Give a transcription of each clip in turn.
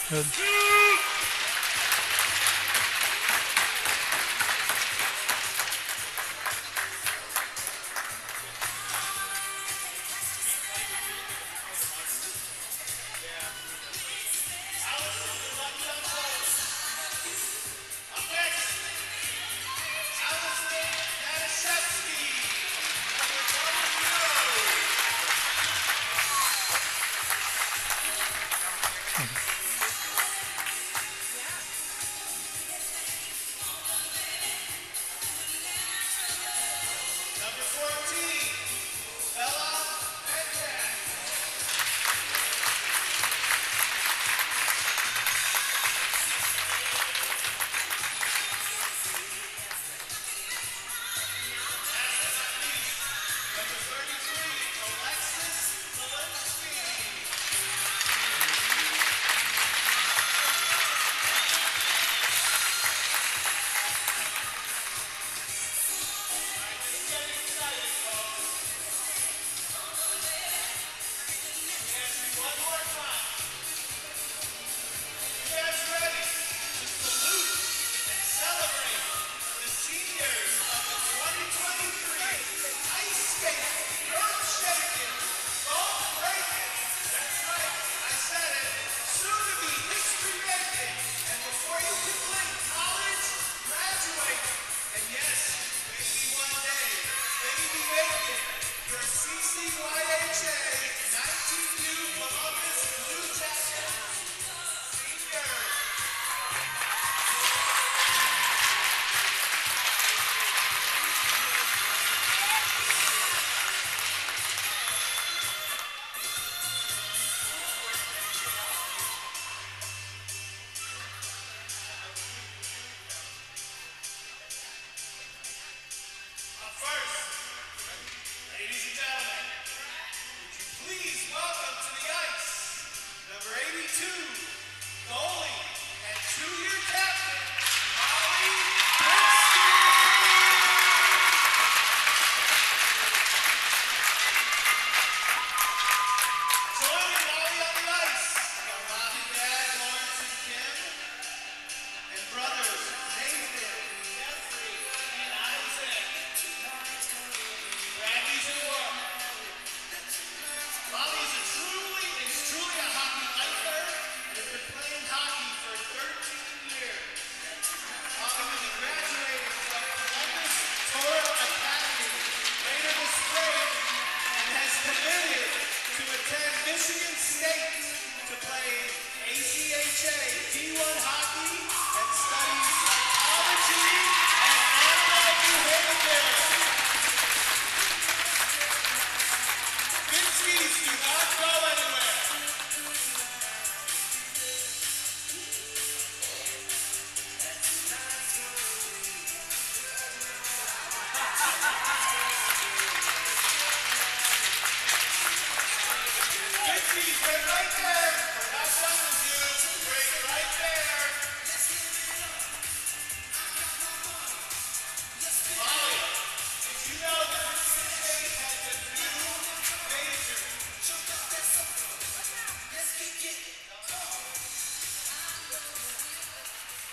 Good.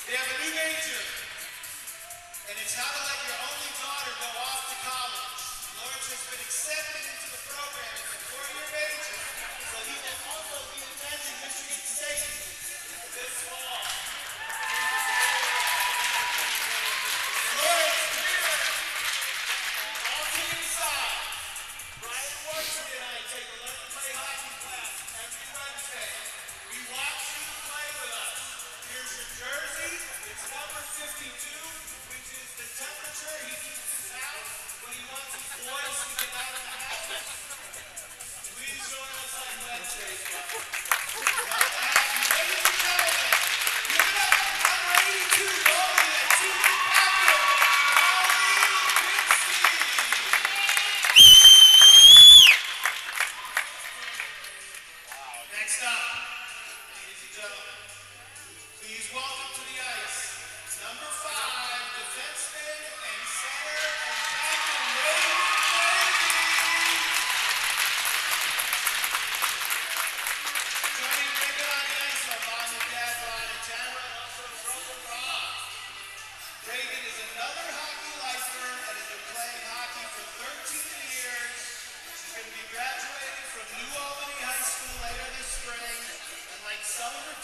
They have a new major, and it's how to let your only daughter go off to college. Lawrence has been accepted into the program. It's a four-year major, so he will also be attending Michigan State this fall. Lawrence, all kidding aside, Brian Watson and I take a learn-to-play hockey class every Wednesday. We watch you play with us. Here's your jersey. It's number 52, which is the 10th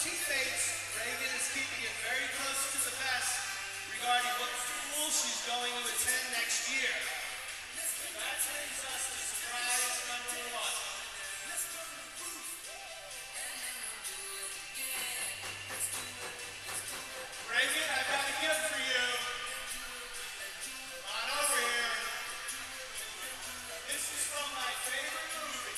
teammates, Reagan is keeping it very close to the vest regarding what school she's going to attend next year. And that brings us to surprise number one. Reagan, I've got a gift for you. Come on over here. This is from my favorite movie.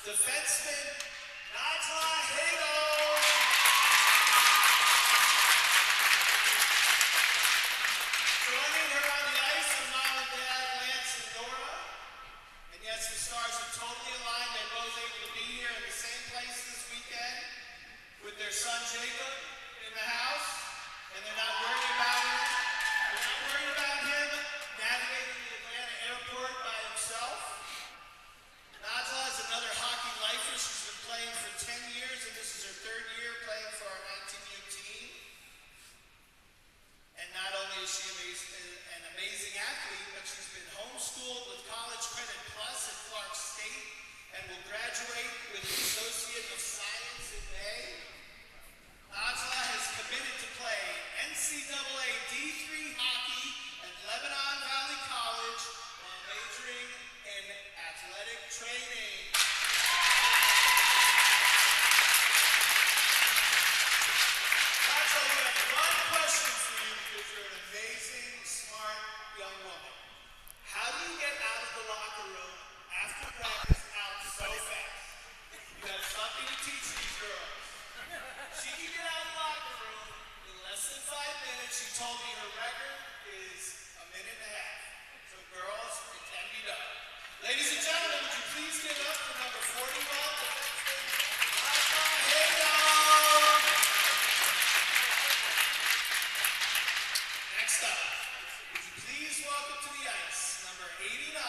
Defenseman, Najla Hado. Joining her on the ice are mom and dad, Lance and Nora. And yes, the stars are totally aligned. They're both able to be here in the same place this weekend with their son Jacob in the house. And they're not worried about him. They're not worried about him navigating the Atlanta airport by himself. Najla is another hockey lifer. She's been playing for 10 years, and this is her third year playing for our 19U team. And not only is she an amazing athlete, but she's been homeschooled with College Credit Plus at Clark State and will graduate with an Associate of Science in May. Najla has committed to play NCAA D3 hockey at Lebanon Valley College while majoring in athletic training. Najla, we have one question for you because you're an amazing, smart young woman. How do you get out of the locker room after practice out so fast? You got something to teach these girls. She can get out of the locker room in less than 5 minutes. She told me her record is a minute and a half. So girls, it can be done. Ladies and gentlemen, would you please give it up for number 41, defenseman Najla Hado. Next up, would you please welcome to the ice number 89,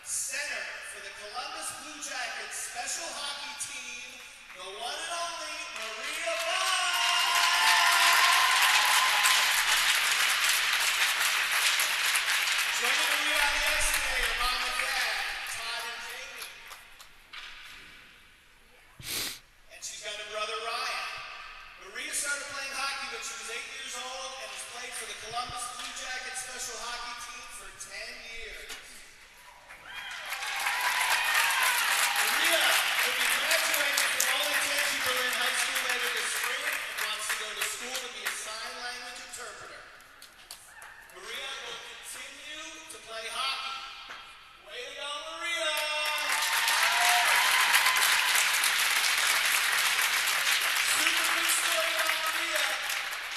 center for the Columbus Blue Jackets special hockey team, the one and only Maria Bond. Joining Maria on the ice today are mom and dad, Todd and Jamie. And she's got a brother, Ryan. Maria started playing hockey when she was 8 years old and has played for the Columbus Blue Jackets special hockey team for 10 years. Maria will be graduating from Ole Tangi Berlin High School later this spring and wants to go to school to be a sign language interpreter. Maria will continue to play hockey. Way to go, Maria! Super big story about Maria.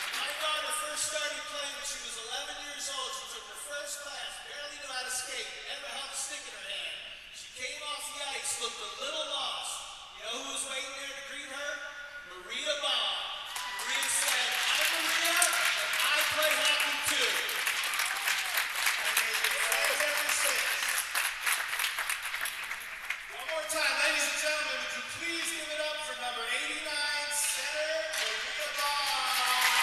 When my daughter first started playing when she was 11 years old, she took her first class, barely knew how to skate, never held a stick in her hand. She came off the ice, looked a little lost. You know who was waiting there to greet her? Maria Bond. Maria said, "I believe play hockey too. And they've been friends ever since. One more time, ladies and gentlemen, would you please give it up for number 89, center Maria Bond.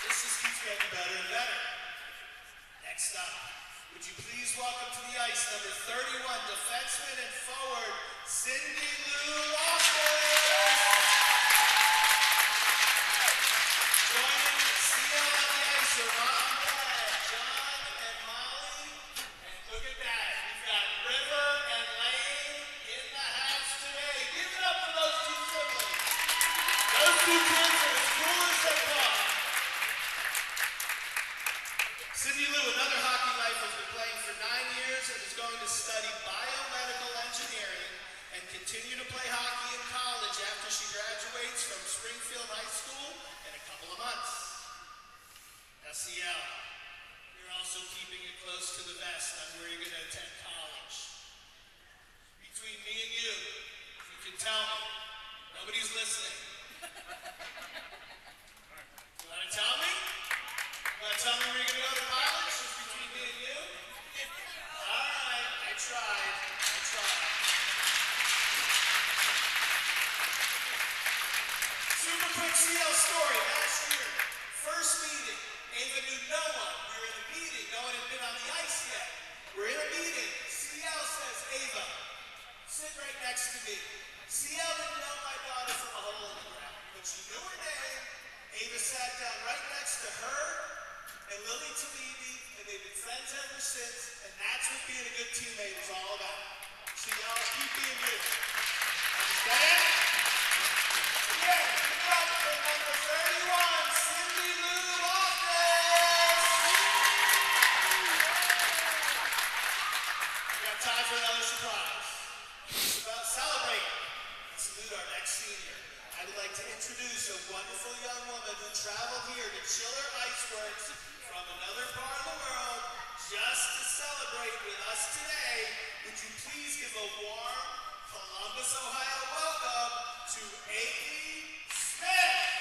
This just keeps getting better and better. Next up, would you please welcome to the ice number 31, defenseman and forward, Cindy Lou Loftus. Joining CL on the ice are mom and dad, John and Molly. And look at that, we've got River and Lane in the house today. Give it up for those two siblings. Those two kids are as cool as they come. Cindy Lou, another hockey life, has been playing for 9 years and is going to study biomedical engineering and continue to play hockey in college after she graduates from Springfield High School in a couple of months. SEL, you're also keeping it close to the vest on where you're going to attend college. Between me and you can tell me, nobody's listening. You want to tell me? You want to tell me where you're going to go to college? Just between me and you? All right, I tried. Super quick CL story. Last year, first meeting, Ava knew no one. We were in a meeting. No one had been on the ice yet. We're in a meeting. CL says, Ava, sit right next to me. CL didn't know my daughter from a hole in the ground, but she knew her name. Ava sat down right next to her and Lily Talibi, and they've been friends ever since, and that's what being a good teammate is all about. So y'all keep being you. Understand? Yeah, give it up for number 31, Cindy Lou Loftus. We got time for another surprise. It's about celebrating and salute our next senior. I would like to introduce a wonderful young woman who traveled here to Chiller Iceworks from another part of the world just to celebrate with us today. Would you please give a warm Columbus, Ohio welcome to Amy Smith.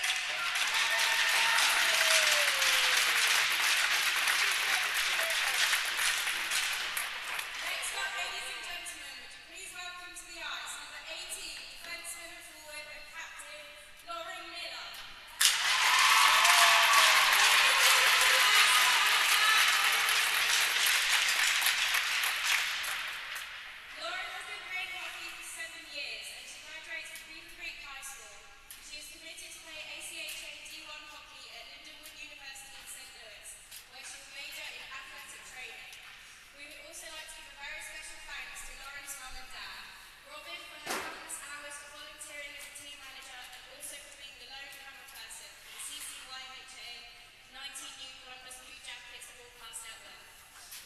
Next up, ladies and gentlemen, would you please welcome to the ice number 18, defenseman and forward and captain, Lauren Miller. Lauren has been playing hockey for 7 years and she graduates from Beaver Creek High School. She is committed to play ACHA D1 hockey at Lindenwood University in St. Louis, where she will major in athletic training. We would also like to give a very special thanks to Lauren's mum and dad, Robin for her countless hours of volunteering as a team manager and also for being the lone camera person for the CCYHA 19U Columbus Blue Jackets broadcast network,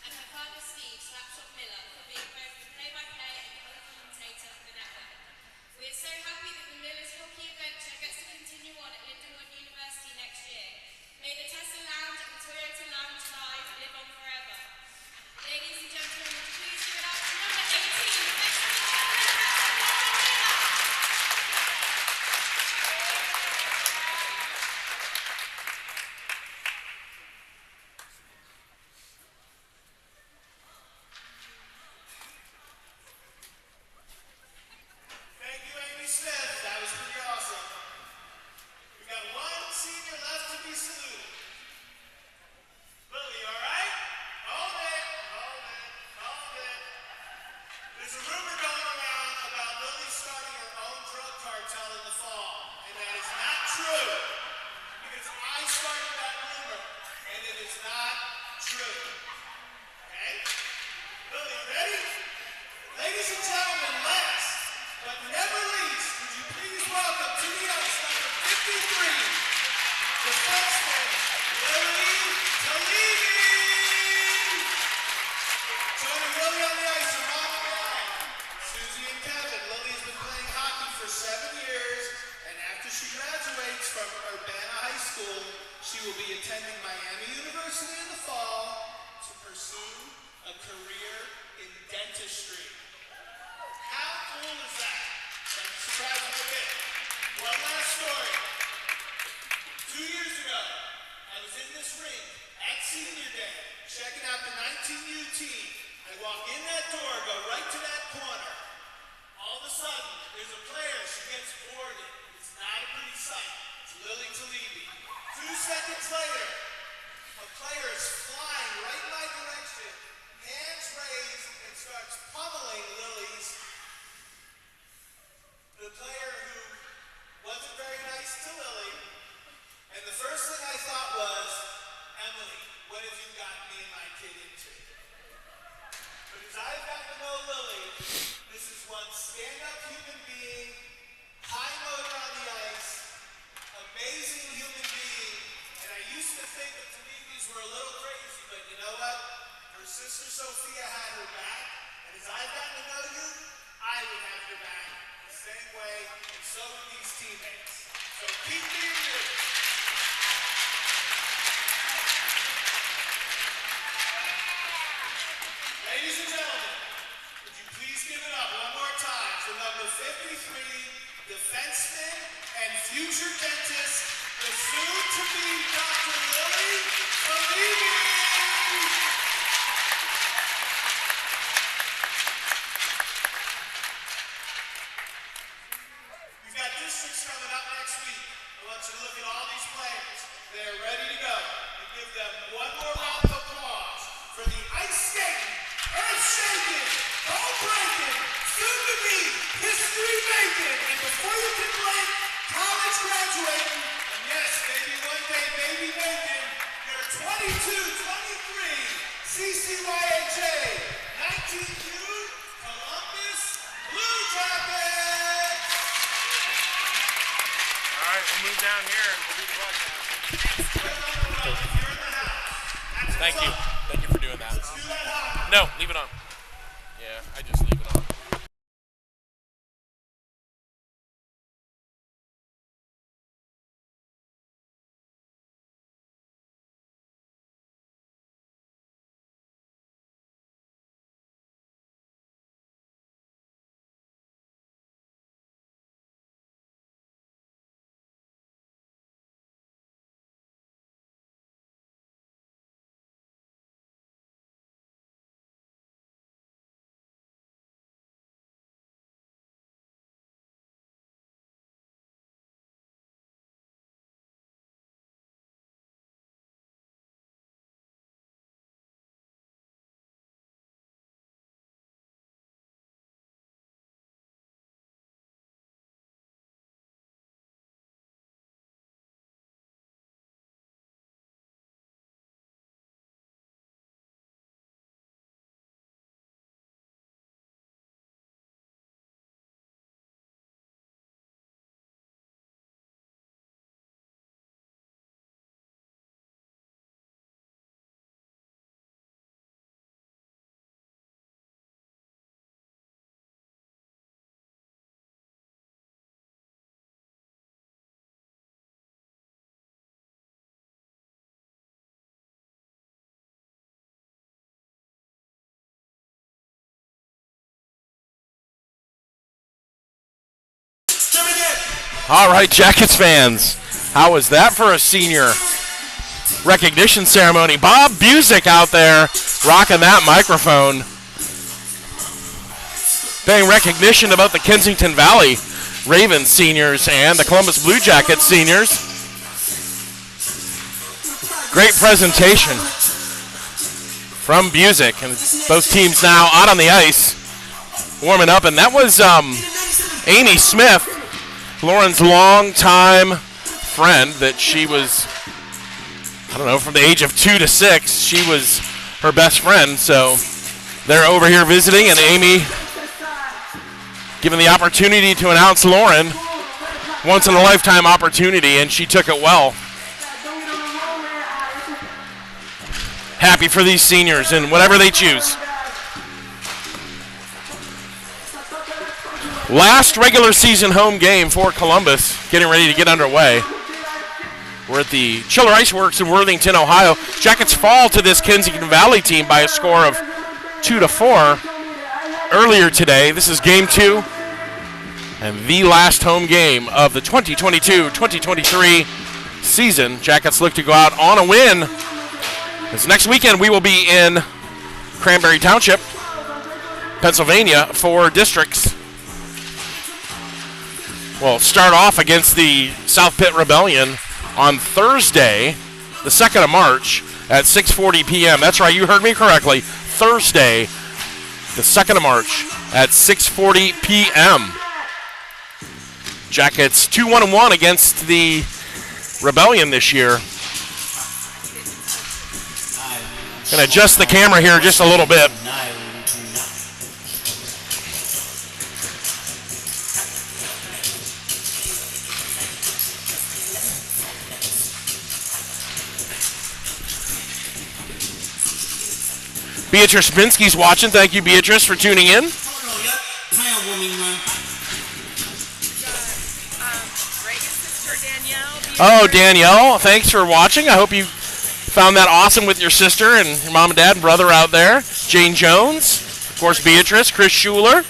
and her father Steve Slapshot Miller for being both the play-by-play and color commentator for the network. We are so happy that the Millers hockey adventure gets to continue on at Lindenwood University next year. May the Tesla Lounge and the Toyota Lounge Live live on forever. Ladies and gentlemen, would you please give it up for number 18, defenseman and Lauren Miller. Thank you, Amy Smith. That was pretty awesome. We got one senior left to be saluted. Lily, all right? Hold it. There's a rumor going around about Lily starting her own drug cartel in the fall, and that is not true. Because I started that rumor, and it is not true. Okay? Lily, ready? Ladies and gentlemen, last but never least, would you please welcome to the ice number 53, defenseman Lily Talibi. Joining Lily on the ice are mom and dad, Susie and Kevin. Lily has been playing hockey for 7 years, and after she graduates from Urbana High School, she will be attending Miami University in the fall to pursue a career in dentistry. How cool is that? That surprised me a bit. one last story. 2 years ago, I was in this ring at Senior Day, checking out the 19U team. I walk in that door, go right to that corner. All of a sudden, there's a player. She gets boarded. It's not a pretty sight. It's Lily Talibi. 2 seconds later, a player is flying right in my direction, hands raised, and starts pummeling Lily's. The player who wasn't very nice to Lily. And the first thing I thought was, Emily, what have you gotten me and my kid into? But as I've gotten to know Lily, this is one stand-up human being, high motor on the ice, amazing human being. And I used to think that Talibis were a little crazy, but you know what? Her sister Sophia had her back. And as I've gotten to know you, I would have your back the same way, and so would these teammates. So keep being you. Ladies and gentlemen, would you please give it up one more time for number 53, defenseman and future dentist, the soon-to-be Dr. Lily Talibi. We've got districts coming up next week. I want you to look at all these players. They're ready to go. And give them one more round of applause for the ice skating, earth-shaking, bone-breaking, soon-to-be, history-making, and before you can blink, college graduating, and yes, maybe one day, baby making, your 22-23 CCYHA 19U Columbus Blue Jackets! All right, we'll move down here and we'll do the broadcast. Thank you. Thank you for doing that. No, leave it on. Yeah, I just leave it on. All right, Jackets fans, how was that for a senior recognition ceremony? Bob Busick out there rocking that microphone, paying recognition about the Kensington Valley Ravens seniors and the Columbus Blue Jackets seniors. Great presentation from Busick, and both teams now out on the ice warming up, and that was Amy Smith, Lauren's longtime friend that she was, I don't know, from the age of 2 to 6, she was her best friend. So they're over here visiting, and Amy given the opportunity to announce Lauren, once in a lifetime opportunity, and she took it well. Happy for these seniors and whatever they choose. Last regular season home game for Columbus, getting ready to get underway. We're at the Chiller Ice Works in Worthington, Ohio. Jackets fall to this Kensington Valley team by a score of 2-4 earlier today. This is game 2 And the last home game of the 2022-2023 season. Jackets look to go out on a win. This next weekend we will be in Cranberry Township, Pennsylvania for districts. We'll start off against the South Pitt Rebellion on Thursday, the 2nd of March at 6:40 p.m. That's right, you heard me correctly. Thursday, the 2nd of March at 6:40 p.m. Jackets 2-1-1 against the Rebellion this year. Gonna adjust the camera here just a little bit. Beatrice Binsky's watching. Thank you, Beatrice, for tuning in. Oh, Danielle, thanks for watching. I hope you found that awesome with your sister and your mom and dad and brother out there. Jane Jones, of course, Beatrice, Chris Schuler,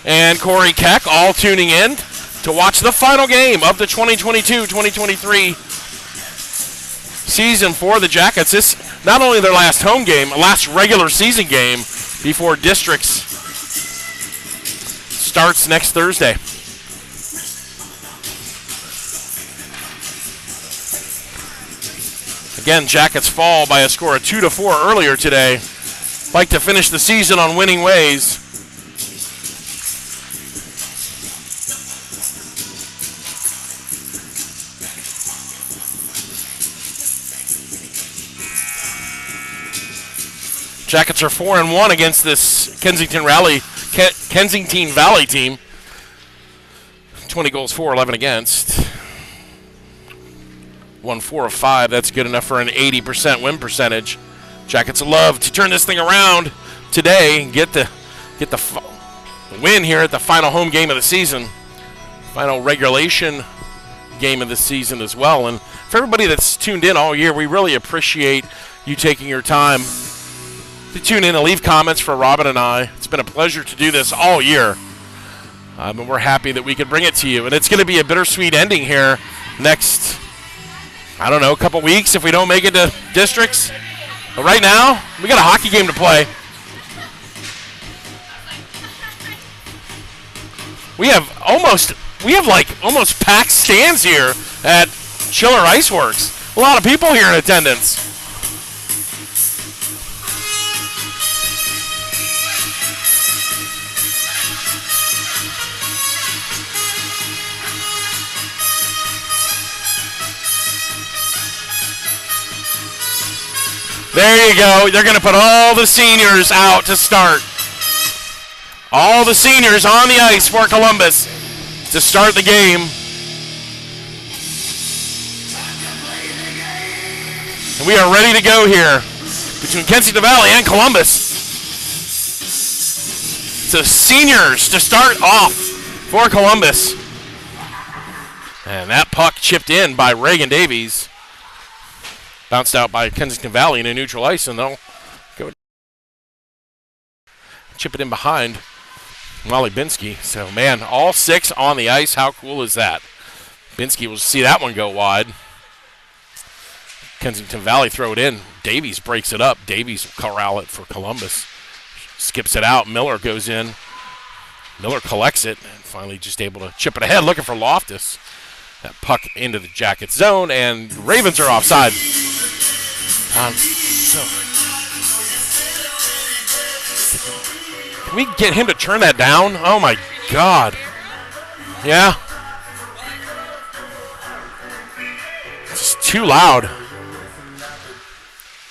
and Corey Keck all tuning in to watch the final game of the 2022-2023 season for the Jackets. This not only their last home game, last regular season game before districts starts next Thursday. Again, Jackets fall by a score of 2-4 earlier today. Like to finish the season on winning ways. Jackets are 4-1 against this Kensington Valley team. 20 goals for, 11 against. Won 4 of 5. That's good enough for an 80% win percentage. Jackets love to turn this thing around today and get the win here at the final home game of the season. Final regulation game of the season as well. And for everybody that's tuned in all year, we really appreciate you taking your time to tune in and leave comments for Robin and I. It's been a pleasure to do this all year. And we're happy that we could bring it to you. And it's going to be a bittersweet ending here next, I don't know, a couple weeks if we don't make it to districts. But right now, we got a hockey game to play. We have almost packed stands here at Chiller Iceworks. A lot of people here in attendance. There you go. They're going to put all the seniors out to start. All the seniors on the ice for Columbus to start the game. And we are ready to go here between Kensington Valley and Columbus. So seniors to start off for Columbus. And that puck chipped in by Reagan Davies. Bounced out by Kensington Valley into neutral ice, and they'll go chip it in behind Molly Binsky. So, man, all 6 on the ice. How cool is that? Binsky will see that one go wide. Kensington Valley throw it in. Davies breaks it up. Davies will corral it for Columbus. Skips it out. Miller goes in. Miller collects it and finally just able to chip it ahead, looking for Loftus. That puck into the Jackets zone, and Ravens are offside. Can we get him to turn that down? Oh, my God. Yeah. It's just too loud.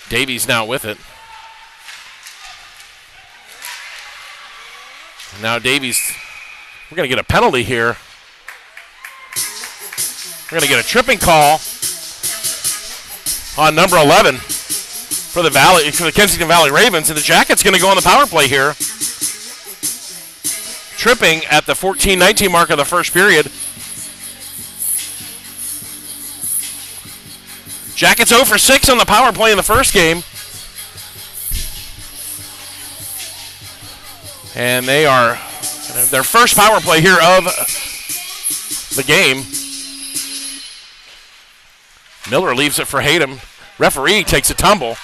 Davies now with it. Now Davies, we're going to get a penalty here. We're going to get a tripping call on number 11 for the Kensington Valley Ravens, and the Jackets going to go on the power play here. Tripping at the 14-19 mark of the first period. Jackets 0 for 6 on the power play in the first game. And they are Their first power play here of the game. Miller leaves it for Hayden. Referee takes a tumble.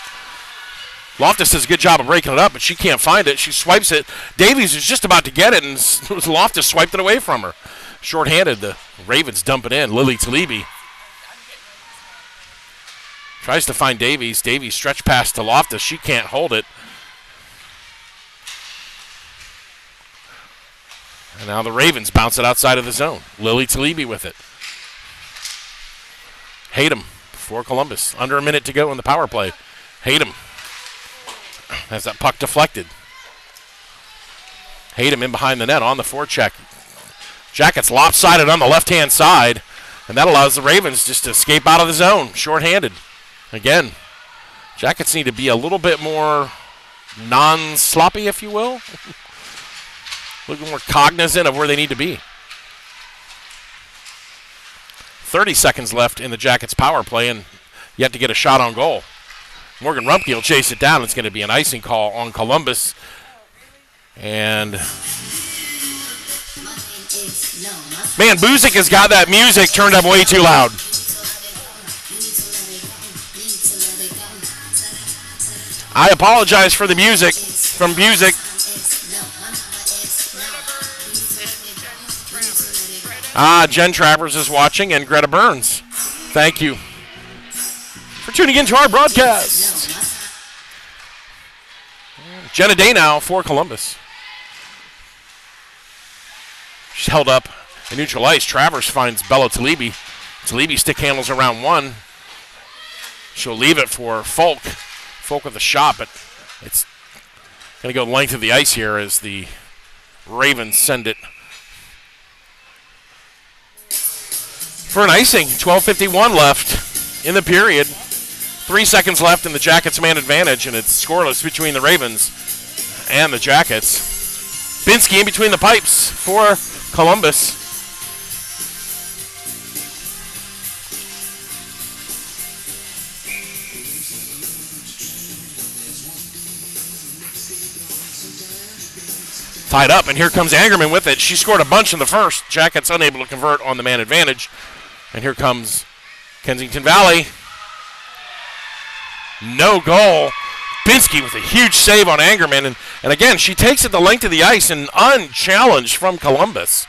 Loftus does a good job of breaking it up, but she can't find it. She swipes it. Davies is just about to get it, and Loftus swiped it away from her. Short-handed, the Ravens dump it in. Lily Talibi tries to find Davies. Davies stretch pass to Loftus. She can't hold it. And now the Ravens bounce it outside of the zone. Lily Talibi with it. Hayden for Columbus. Under a minute to go in the power play. Hayden has that puck deflected. Hayden in behind the net on the forecheck. Jackets lopsided on the left-hand side, and that allows the Ravens just to escape out of the zone, short-handed. Again, Jackets need to be a little bit more non-sloppy, if you will. A little more cognizant of where they need to be. 30 seconds left in the Jackets' power play, and yet to get a shot on goal. Morgan Rumpke will chase it down. It's going to be an icing call on Columbus. And man, Buzik has got that music turned up way too loud. I apologize for the music from Buzik. Jen Travers is watching, and Greta Burns. Thank you for tuning into our broadcast. Jenna Day now for Columbus. She's held up in neutral ice. Travers finds Bella Talibi. Talibi stick handles around one. She'll leave it for Folk. Folk with a shot, but it's going to go length of the ice here as the Ravens send it for an icing. 12:51 left in the period. 3 seconds left in the Jackets' man advantage, and it's scoreless between the Ravens and the Jackets. Binsky in between the pipes for Columbus. Tied up, and here comes Angerman with it. She scored a bunch in the first. Jackets unable to convert on the man advantage. And here comes Kensington Valley. No goal. Binsky with a huge save on Angerman. And again, she takes it the length of the ice and unchallenged from Columbus.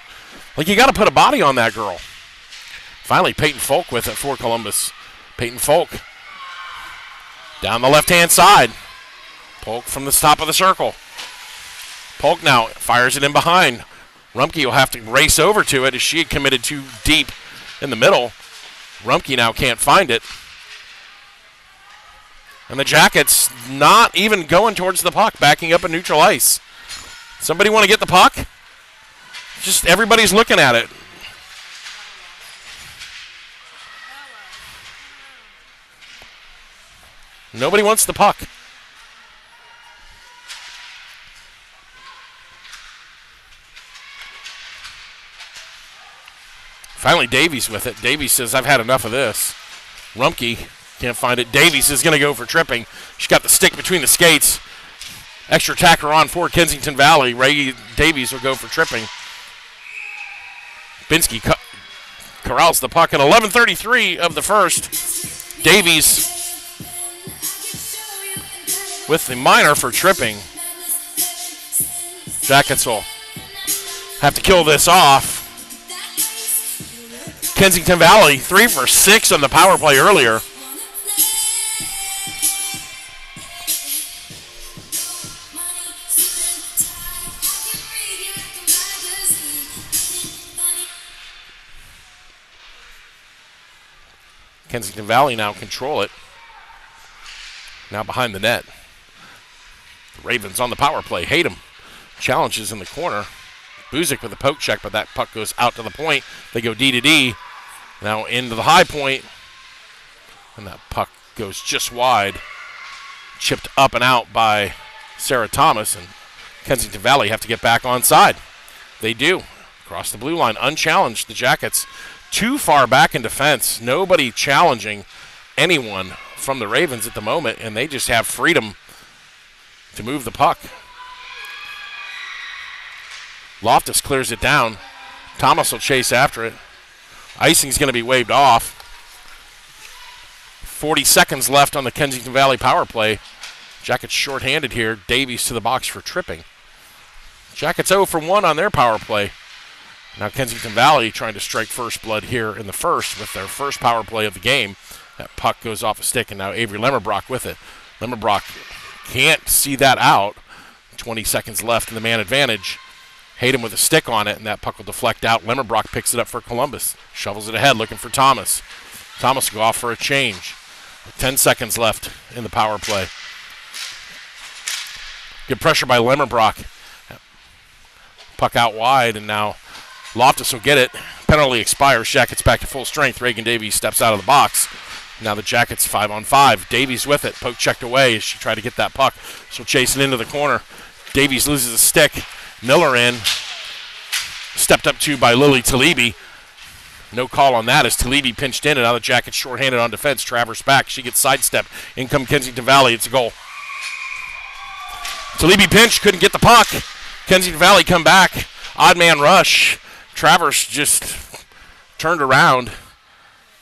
Like, you got to put a body on that girl. Finally, Peyton Folk with it for Columbus. Peyton Folk down the left-hand side. Polk from the top of the circle. Polk now fires it in behind. Rumpke will have to race over to it as she had committed too deep in the middle. Rumpke now can't find it. And the Jackets not even going towards the puck, backing up in neutral ice. Somebody want to get the puck? Just everybody's looking at it. Nobody wants the puck. Finally, Davies with it. Davies says, I've had enough of this. Rumpke can't find it. Davies is going to go for tripping. She's got the stick between the skates. Extra tacker on for Kensington Valley. Ray Davies will go for tripping. Binsky corrals the puck at 11:33 of the first. Davies with the minor for tripping. Jackets will have to kill this off. Kensington Valley 3 for 6 on the power play earlier. Kensington Valley now control it. Now behind the net. The Ravens on the power play. Hayden challenges in the corner. Buzik with a poke check, but that puck goes out to the point. They go D to D. Now into the high point. And that puck goes just wide. Chipped up and out by Sarah Thomas. And Kensington Valley have to get back onside. They do. Across the blue line, unchallenged. The Jackets too far back in defense. Nobody challenging anyone from the Ravens at the moment, and they just have freedom to move the puck. Loftus clears it down. Thomas will chase after it. Icing's going to be waved off. 40 seconds left on the Kensington Valley power play. Jackets shorthanded here. Davies to the box for tripping. Jackets 0 for 1 on their power play. Now Kensington Valley trying to strike first blood here in the first with their first power play of the game. That puck goes off a stick, and now Avery Lemmerbrock with it. Lemmerbrock can't see that out. 20 seconds left in the man advantage. Hayden with a stick on it, and that puck will deflect out. Lemmerbrock picks it up for Columbus. Shovels it ahead, looking for Thomas. Thomas will go off for a change. 10 seconds left in the power play. Good pressure by Lemmerbrock. Puck out wide, and now Loftus will get it. Penalty expires. Jackets back to full strength. Reagan Davies steps out of the box. Now the Jackets 5-on-5. Davies with it. Poke checked away as she tried to get that puck. So chasing into the corner. Davies loses a stick. Miller in. Stepped up to by Lily Talibi. No call on that as Talibi pinched in, and now the Jackets shorthanded on defense. Travers back. She gets sidestepped. In come Kensington Valley. It's a goal. Talibi pinch. Couldn't get the puck. Kensington Valley come back. Odd man rush. Travers just turned around,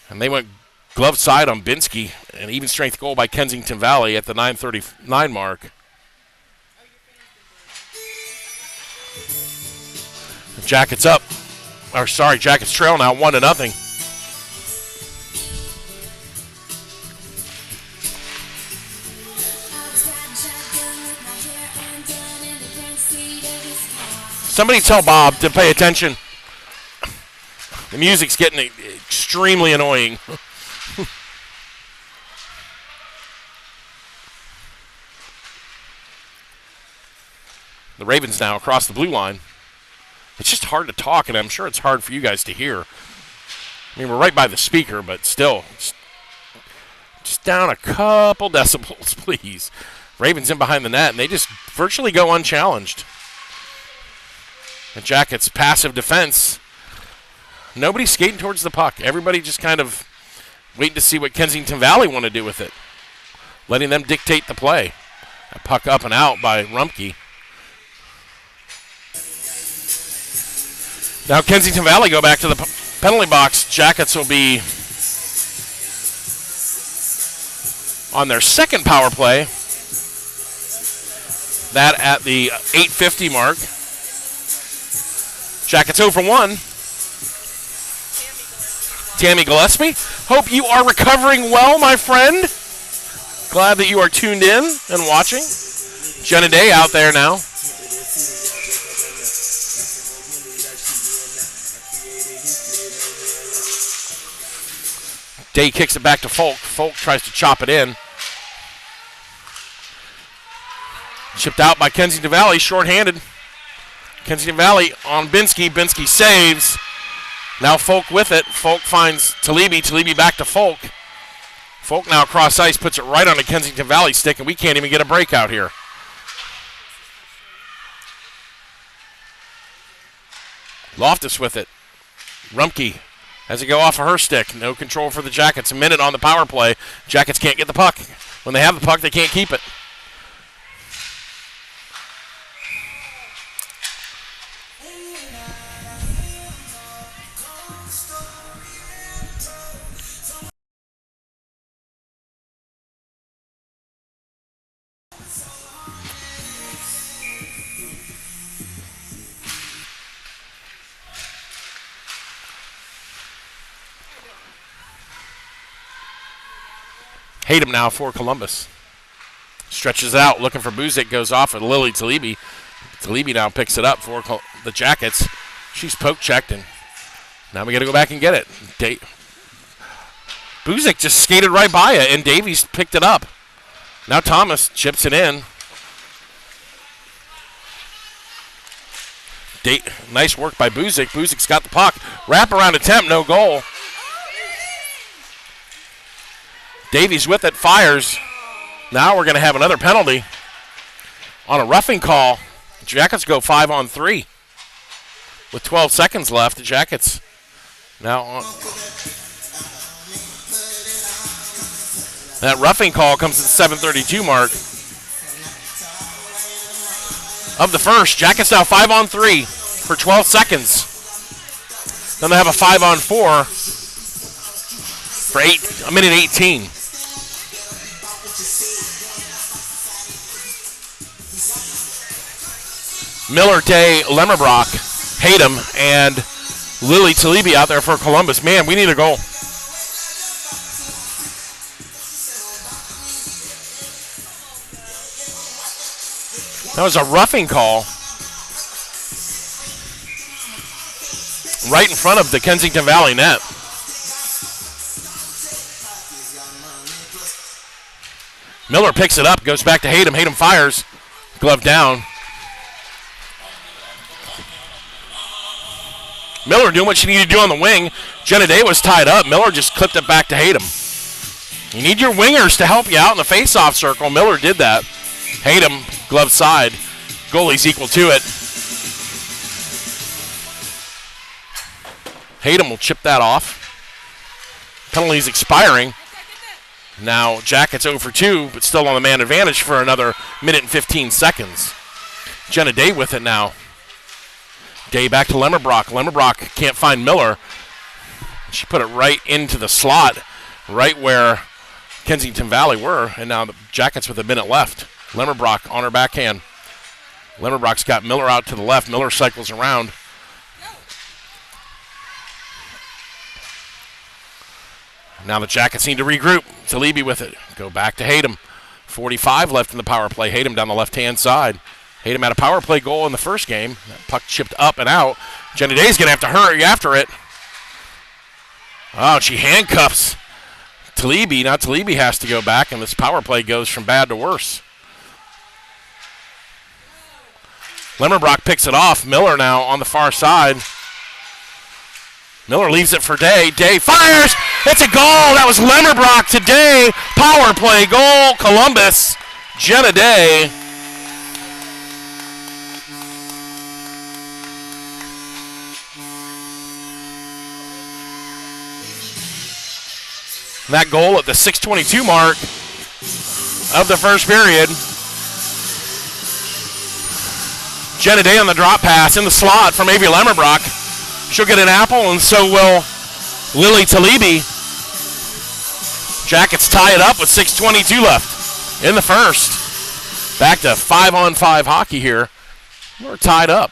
and they went glove side on Binsky. An even strength goal by Kensington Valley at the 9:39 mark. Jackets up. Jackets trail now 1-0. Somebody tell Bob to pay attention. The music's getting extremely annoying. The Ravens now across the blue line. It's just hard to talk, and I'm sure it's hard for you guys to hear. I mean, we're right by the speaker, but still, just down a couple decibels, please. Ravens in behind the net, and they just virtually go unchallenged. The Jackets' passive defense. Nobody's skating towards the puck. Everybody just kind of waiting to see what Kensington Valley want to do with it. Letting them dictate the play. A puck up and out by Rumpke. Now Kensington Valley go back to the penalty box. Jackets will be on their second power play. That at the 8:50 mark. Jackets 0 for 1. Tammy Gillespie, hope you are recovering well, my friend. Glad that you are tuned in and watching. Jenna Day out there now. Day kicks it back to Folk. Folk tries to chop it in. Chipped out by Kensington Valley, shorthanded. Kensington Valley on Binsky. Binsky saves. Now Folk with it. Folk finds Talibi. Talibi back to Folk. Folk now across ice, puts it right on the Kensington Valley stick, and we can't even get a breakout here. Loftus with it. Rumpke has it go off of her stick. No control for the Jackets. A minute on the power play. Jackets can't get the puck. When they have the puck, they can't keep it. Hayden now for Columbus. Stretches out, looking for Buzik, goes off with Lily Talibi. Talibi now picks it up for the Jackets. She's poke checked, and now we got to go back and get it. Buzik just skated right by it, and Davies picked it up. Now Thomas chips it in. Nice work by Buzik. Buzik's got the puck. Wraparound attempt, no goal. Davies with it, fires. Now we're going to have another penalty on a roughing call. The Jackets go 5-on-3 with 12 seconds left. The Jackets now on. That roughing call comes at the 7:32 mark of the first. Jackets now 5-on-3. for 12 seconds. Then they have a 5-on-4 for a minute 18. Miller, Day, Lemmerbrock, Hayden, and Lily Talibi out there for Columbus. Man, we need a goal. That was a roughing call right in front of the Kensington Valley net. Miller picks it up, goes back to Hayden. Hayden fires, glove down. Miller doing what she needed to do on the wing. Jenna Day was tied up. Miller just clipped it back to Hayden. You need your wingers to help you out in the face-off circle. Miller did that. Hayden, glove side. Goalie's equal to it. Hayden will chip that off. Penalty's expiring. Now Jackets 0 for 2, but still on the man advantage for another minute and 15 seconds. Jenna Day with it now. Day back to Lemmerbrock. Lemmerbrock can't find Miller. She put it right into the slot, right where Kensington Valley were, and now the Jackets with a minute left. Lemmerbrock on her backhand. Lemmerbrock's got Miller out to the left. Miller cycles around. Now the Jackets need to regroup. Talibi with it. Go back to Hayden. 45 left in the power play. Hayden down the left-hand side. Hayden had a power play goal in the first game. That puck chipped up and out. Jenny Day's going to have to hurry after it. Oh, she handcuffs Talibi. Now Talibi has to go back, and this power play goes from bad to worse. Lemmerbrock picks it off. Miller now on the far side. Miller leaves it for Day. Day fires. It's a goal. That was Lemmerbrock to Day. Power play goal. Columbus. Jenna Day. That goal at the 6:22 mark of the first period. Jenna Day on the drop pass in the slot from Avery Lemmerbrock. She'll get an apple, and so will Lily Talibi. Jackets tie it up with 6:22 left in the first. Back to 5-on-5 hockey here. We're tied up.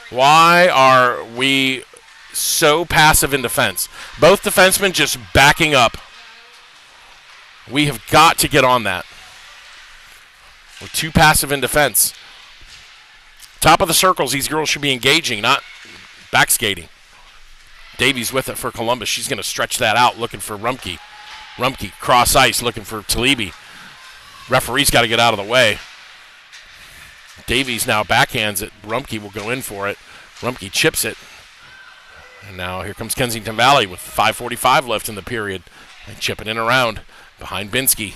Why are we so passive in defense? Both defensemen just backing up. We have got to get on that. We're too passive in defense. Top of the circles, these girls should be engaging, not back skating. Davies with it for Columbus. She's going to stretch that out, looking for Rumpke. Rumpke, cross ice, looking for Talibi. Referee's got to get out of the way. Davies now backhands it. Rumpke will go in for it. Rumpke chips it. And now here comes Kensington Valley with 5:45 left in the period. And chipping in around behind Binsky.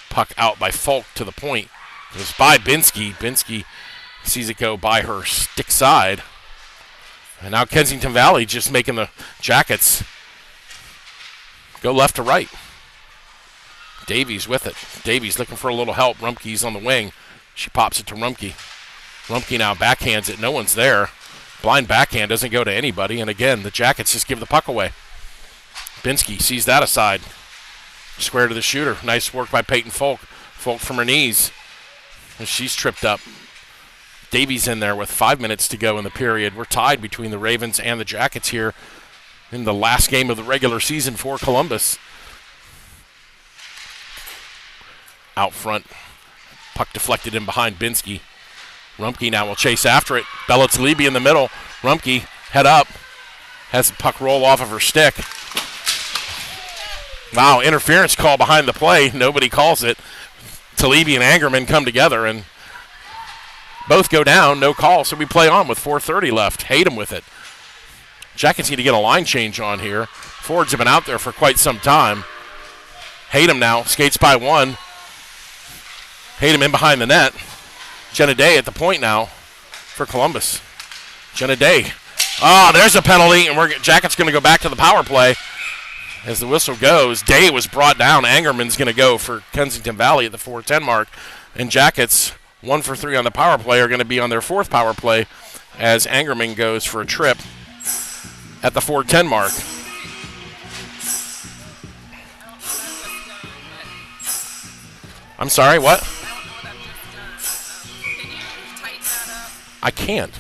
Puck out by Folk to the point. It was by Binsky. Binsky sees it go by her stick side. And now Kensington Valley just making the Jackets go left to right. Davies with it. Davies looking for a little help. Rumpke's on the wing. She pops it to Rumpke. Rumpke now backhands it. No one's there. Blind backhand doesn't go to anybody. And again, the Jackets just give the puck away. Binsky sees that aside. Square to the shooter. Nice work by Peyton Folk. Folk from her knees. And she's tripped up. Davies in there with 5 minutes to go in the period. We're tied between the Ravens and the Jackets here in the last game of the regular season for Columbus. Out front. Puck deflected in behind Binsky. Rumpke now will chase after it. Bella Talibi in the middle. Rumpke, head up. Has the puck roll off of her stick. Wow, interference call behind the play. Nobody calls it. Talibi and Angerman come together and both go down. No call, so we play on with 4:30 left. Hayden with it. Jackets need to get a line change on here. Forwards have been out there for quite some time. Hayden now skates by one. Hayden in behind the net. Jenna Day at the point now for Columbus. Jenna Day. Oh, there's a penalty, and Jackets going to go back to the power play. As the whistle goes, Day was brought down. Angerman's going to go for Kensington Valley at the 4:10 mark. And Jackets 1 for 3 on the power play, are going to be on their 4th power play as Angerman goes for a trip at the 4:10 mark. I'm sorry, what? I can't.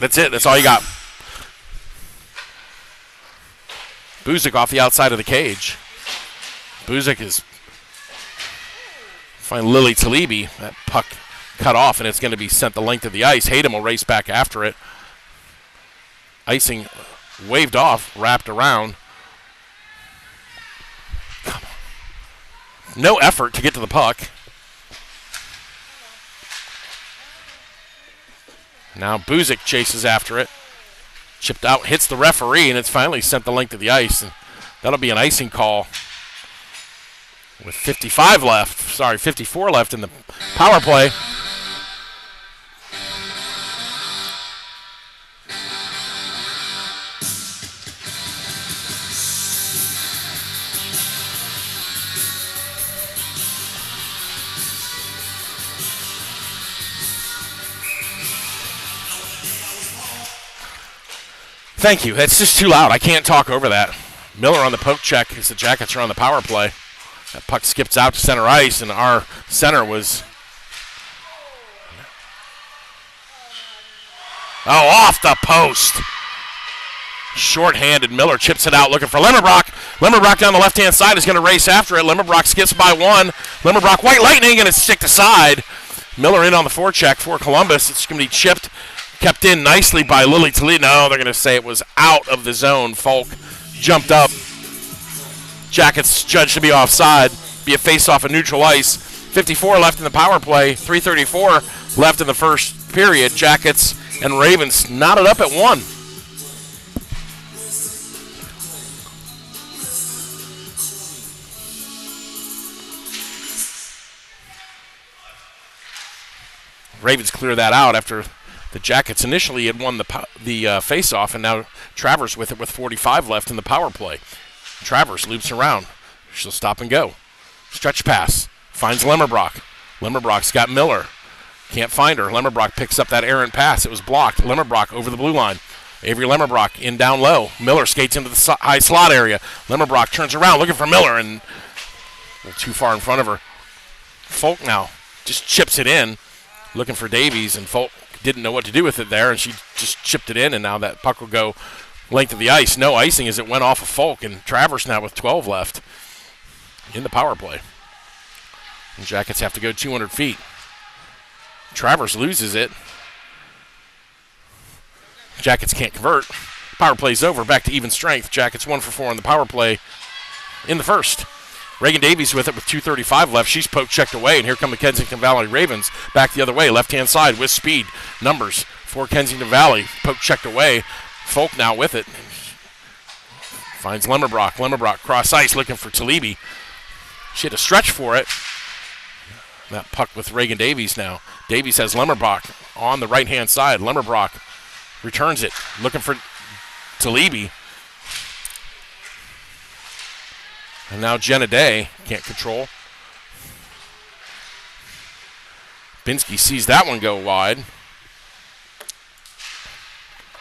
That's it. That's all you got. Buzik off the outside of the cage. Buzik is find Lily Talibi. That puck cut off, and it's going to be sent the length of the ice. Hayden will race back after it. Icing waved off, wrapped around. Come on. No effort to get to the puck. Now Buzik chases after it. Chipped out, hits the referee, and it's finally sent the length of the ice. And that'll be an icing call with 54 left in the power play. Thank you. That's just too loud. I can't talk over that. Miller on the poke check as the Jackets are on the power play. That puck skips out to center ice, and our center was... off the post. Short-handed. Miller chips it out looking for Limmerbrock. Limmerbrock down the left-hand side is going to race after it. Limmerbrock skips by one. Limmerbrock, White Lightning, and it's sticked aside. Miller in on the forecheck for Columbus. It's going to be chipped. Kept in nicely by Lily Toledo. No, they're going to say it was out of the zone. Folk jumped up. Jackets judged to be offside. Be a face-off of neutral ice. 54 left in the power play. 3:34 left in the first period. Jackets and Ravens knotted up at 1. Ravens clear that out after the Jackets initially had won the face-off, and now Travers with it with 45 left in the power play. Travers loops around. She'll stop and go. Stretch pass. Finds Limmerbrock. Limmerbrock's got Miller. Can't find her. Limmerbrock picks up that errant pass. It was blocked. Limmerbrock over the blue line. Avery Limmerbrock in down low. Miller skates into the high slot area. Limmerbrock turns around looking for Miller, and a little too far in front of her. Folk now just chips it in, looking for Davies, and Folk didn't know what to do with it there, and she just chipped it in, and now that puck will go length of the ice. No icing as it went off of Folk, and Travers now with 12 left in the power play. And Jackets have to go 200 feet. Travers loses it. Jackets can't convert. Power play's over, back to even strength. Jackets 1 for 4 on the power play in the first. Reagan Davies with it with 2:35 left. She's poke checked away, and here come the Kensington Valley Ravens back the other way, left-hand side with speed. Numbers for Kensington Valley. Poke checked away. Folk now with it. Finds Limmerbrock. Limmerbrock cross ice looking for Talibi. She had to stretch for it. That puck with Reagan Davies now. Davies has Limmerbrock on the right-hand side. Limmerbrock returns it, looking for Talibi. And now Jenna Day can't control. Binsky sees that one go wide.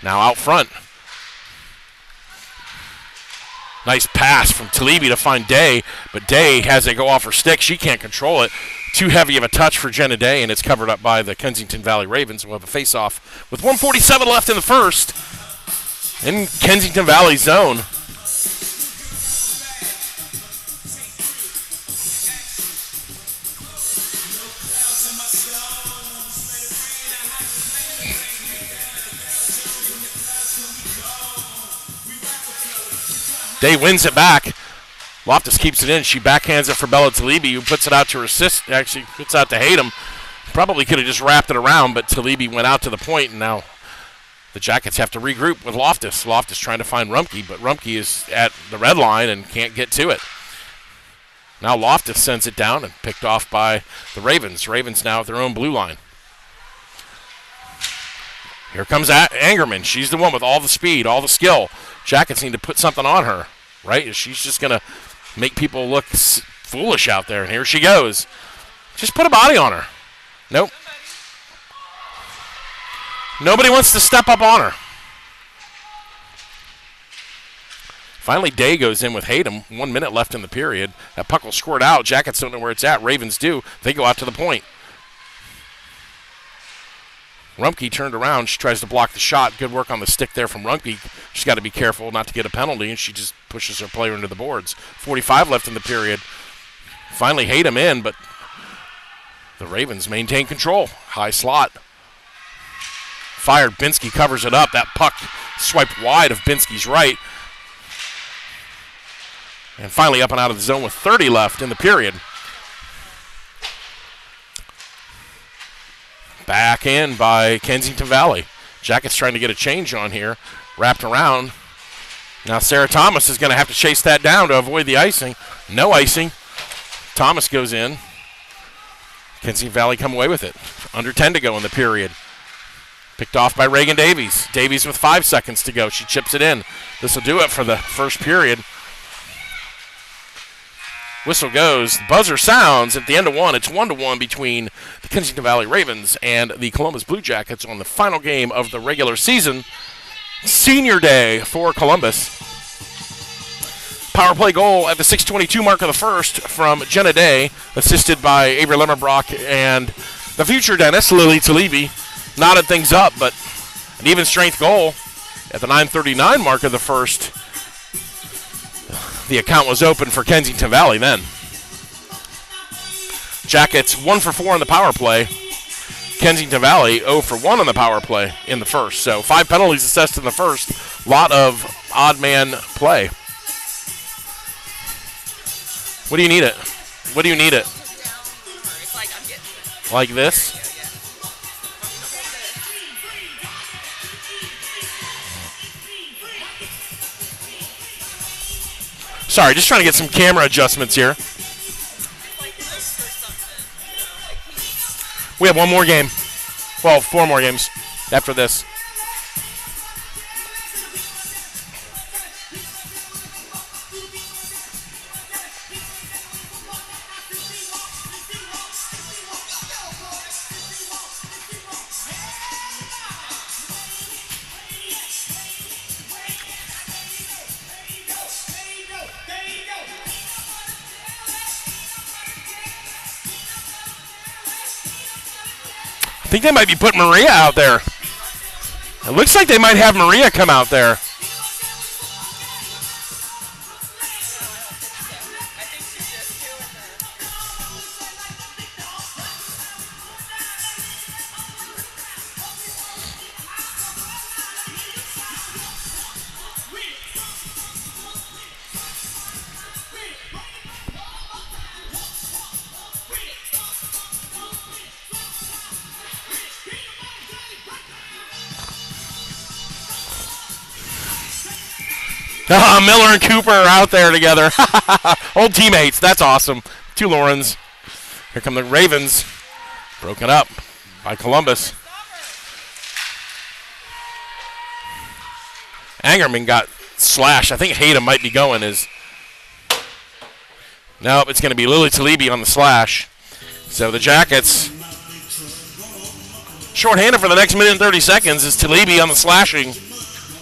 Now out front. Nice pass from Talibi to find Day, but Day has it go off her stick. She can't control it. Too heavy of a touch for Jenna Day, and it's covered up by the Kensington Valley Ravens. We'll have a face-off with 1:47 left in the first in Kensington Valley zone. Day wins it back. Loftus keeps it in. She backhands it for Bella Talibi, who puts it out to her assist. Actually, puts out to Hayden. Probably could have just wrapped it around, but Talibi went out to the point, and now the Jackets have to regroup with Loftus. Loftus trying to find Rumpke, but Rumpke is at the red line and can't get to it. Now Loftus sends it down and picked off by the Ravens. Ravens now at their own blue line. Here comes Angerman. She's the one with all the speed, all the skill. Jackets need to put something on her, right? She's just going to make people look foolish out there, and here she goes. Just put a body on her. Nope. Nobody wants to step up on her. Finally, Day goes in with Hayden. 1 minute left in the period. That puck will squirt out. Jackets don't know where it's at. Ravens do. They go out to the point. Rumpke turned around. She tries to block the shot. Good work on the stick there from Rumpke. She's got to be careful not to get a penalty, and she just pushes her player into the boards. 45 left in the period. Finally, Hayden in, but the Ravens maintain control. High slot. Fired. Binsky covers it up. That puck swiped wide of Binsky's right. And finally up and out of the zone with 30 left in the period. Back in by Kensington Valley. Jackets trying to get a change on here. Wrapped around. Now Sarah Thomas is going to have to chase that down to avoid the icing. No icing. Thomas goes in. Kensington Valley come away with it. Under 10 to go in the period. Picked off by Reagan Davies. Davies with 5 seconds to go. She chips it in. This will do it for the first period. Whistle goes. Buzzer sounds at the end of one. It's 1-1 between the Kensington Valley Ravens and the Columbus Blue Jackets on the final game of the regular season. Senior day for Columbus. Power play goal at the 6:22 mark of the first from Jenna Day, assisted by Avery Lemmerbrock and the future dentist, Lily Talibi. Knotted things up, but an even strength goal at the 9:39 mark of the first. The account was open for Kensington Valley then. Jackets 1 for 4 on the power play. Kensington Valley 0 for 1 on the power play in the first. So 5 penalties assessed in the first. Lot of odd man play. What do you need it? What do you need it? Like this? Sorry, just trying to get some camera adjustments here. We have one more game. Well, 4 more games after this. I think they might be putting Maria out there. It looks like they might have Maria come out there. Miller and Cooper are out there together. Old teammates. That's awesome. 2 Laurens. Here come the Ravens. Broken up by Columbus. Angerman got slashed. I think Hayden might be going. Nope, it's going to be Lily Talibi on the slash. So the Jackets shorthanded for the next minute and 30 seconds is Talibi on the slashing.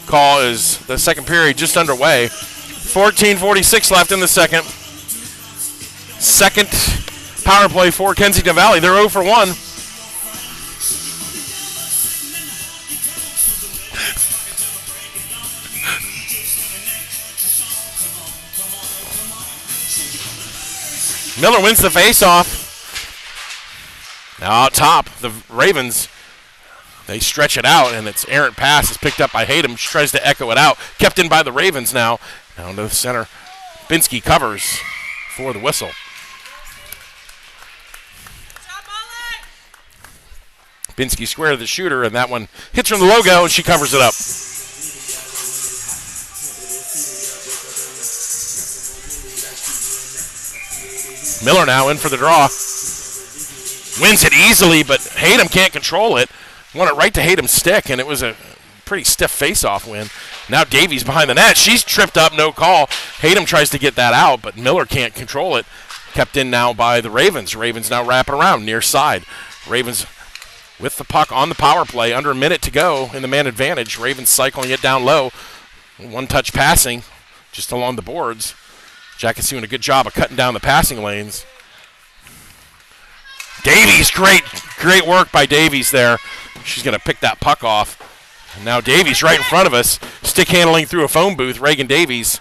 Call is the second period just underway. 14:46 left in the second. Second power play for Kensington Valley. They're 0 for 1. Miller wins the faceoff. Now out top, the Ravens. They stretch it out, and its errant pass is picked up by Hayden. She tries to echo it out. Kept in by the Ravens now. Down to the center. Binsky covers for the whistle. Binsky square to the shooter, and that one hits her in the logo, and she covers it up. Miller now in for the draw. Wins it easily, but Hayden can't control it. Won it right to Hayden's stick, and it was a pretty stiff face-off win. Now Davies behind the net. She's tripped up, no call. Hayden tries to get that out, but Miller can't control it. Kept in now by the Ravens. Ravens now wrapping around near side. Ravens with the puck on the power play. Under a minute to go in the man advantage. Ravens cycling it down low. One-touch passing just along the boards. Jackets doing a good job of cutting down the passing lanes. Davies, great work by Davies there. She's going to pick that puck off. And now Davies right in front of us. Stick handling through a phone booth. Reagan Davies.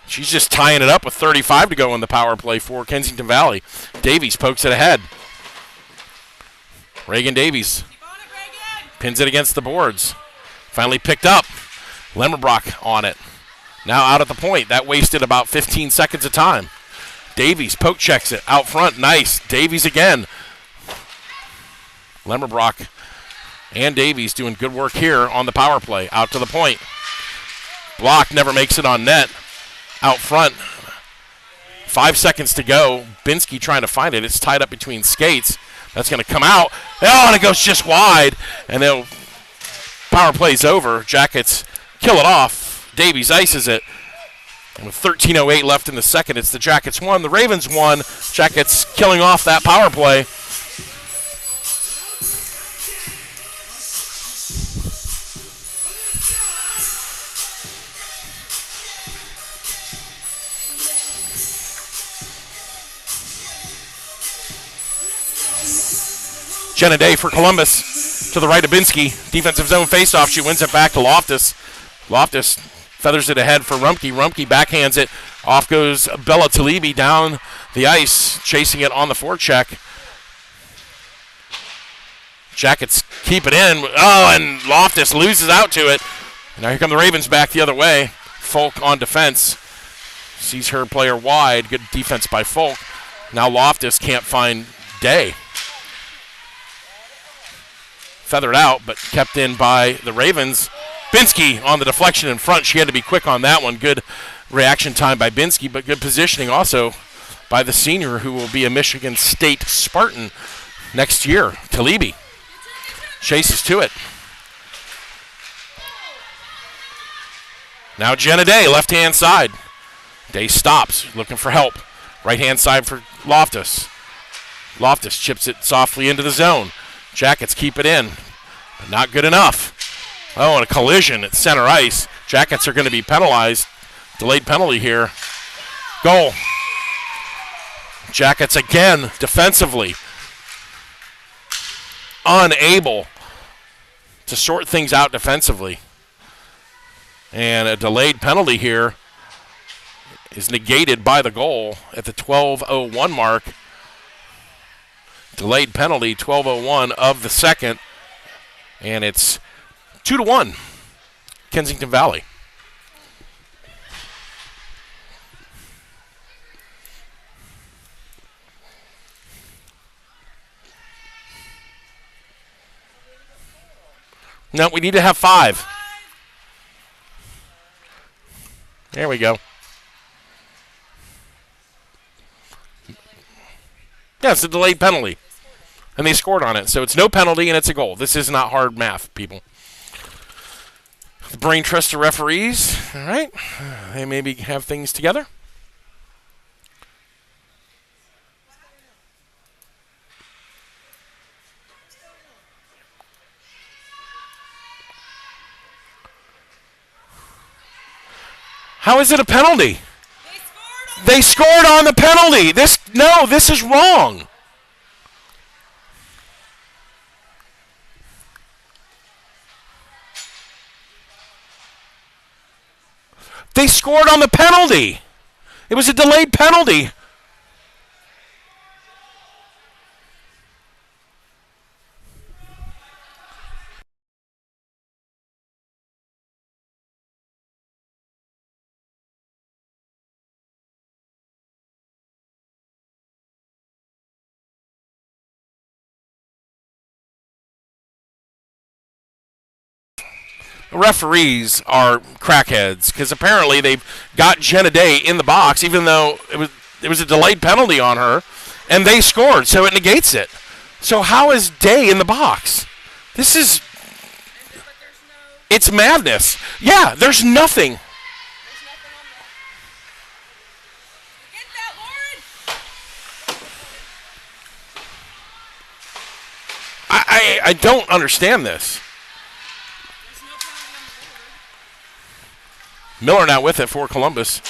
She's just tying it up with 35 to go in the power play for Kensington Valley. Davies pokes it ahead. Reagan Davies pins it against the boards. Finally picked up. Lemmerbrock on it. Now out at the point. That wasted about 15 seconds of time. Davies poke checks it out front. Nice. Davies again. Lemmerbrock and Davies doing good work here on the power play. Out to the point. Block never makes it on net. Out front. 5 seconds to go. Binsky trying to find it. It's tied up between skates. That's going to come out. Oh, and it goes just wide. And then power play's over. Jackets kill it off. Davies ices it. And with 13:08 left in the second, it's the Jackets 1. The Ravens 1. Jackets killing off that power play. Jenna Day for Columbus to the right of Binsky. Defensive zone faceoff. She wins it back to Loftus. Loftus feathers it ahead for Rumpke. Rumpke backhands it. Off goes Bella Talibi down the ice, chasing it on the forecheck. Jackets keep it in. Oh, and Loftus loses out to it. And now here come the Ravens back the other way. Folk on defense. Sees her player wide. Good defense by Folk. Now Loftus can't find Day. Feathered out, but kept in by the Ravens. Binsky on the deflection in front. She had to be quick on that one. Good reaction time by Binsky, but good positioning also by the senior who will be a Michigan State Spartan next year. Talibi chases to it. Now Jenna Day, left-hand side. Day stops, looking for help. Right-hand side for Loftus. Loftus chips it softly into the zone. Jackets keep it in, but not good enough. Oh, and a collision at center ice. Jackets are going to be penalized. Delayed penalty here. Goal. Jackets again defensively. Unable to sort things out defensively. And a delayed penalty here is negated by the goal at the 12:01 mark. Delayed penalty, 12:01 of the second. And it's 2-1, Kensington Valley. No, we need to have 5. There we go. Yeah, it's a delayed penalty. And they scored on it. So it's no penalty and it's a goal. This is not hard math, people. The brain trust the referees. All right. They maybe have things together. How is it a penalty? They scored on the penalty. This is wrong. They scored on the penalty. It was a delayed penalty. Referees are crackheads because apparently they've got Jenna Day in the box, even though it was a delayed penalty on her, and they scored, so it negates it. So how is Day in the box? This is it's madness. Yeah, there's nothing. I don't understand this. Miller now with it for Columbus.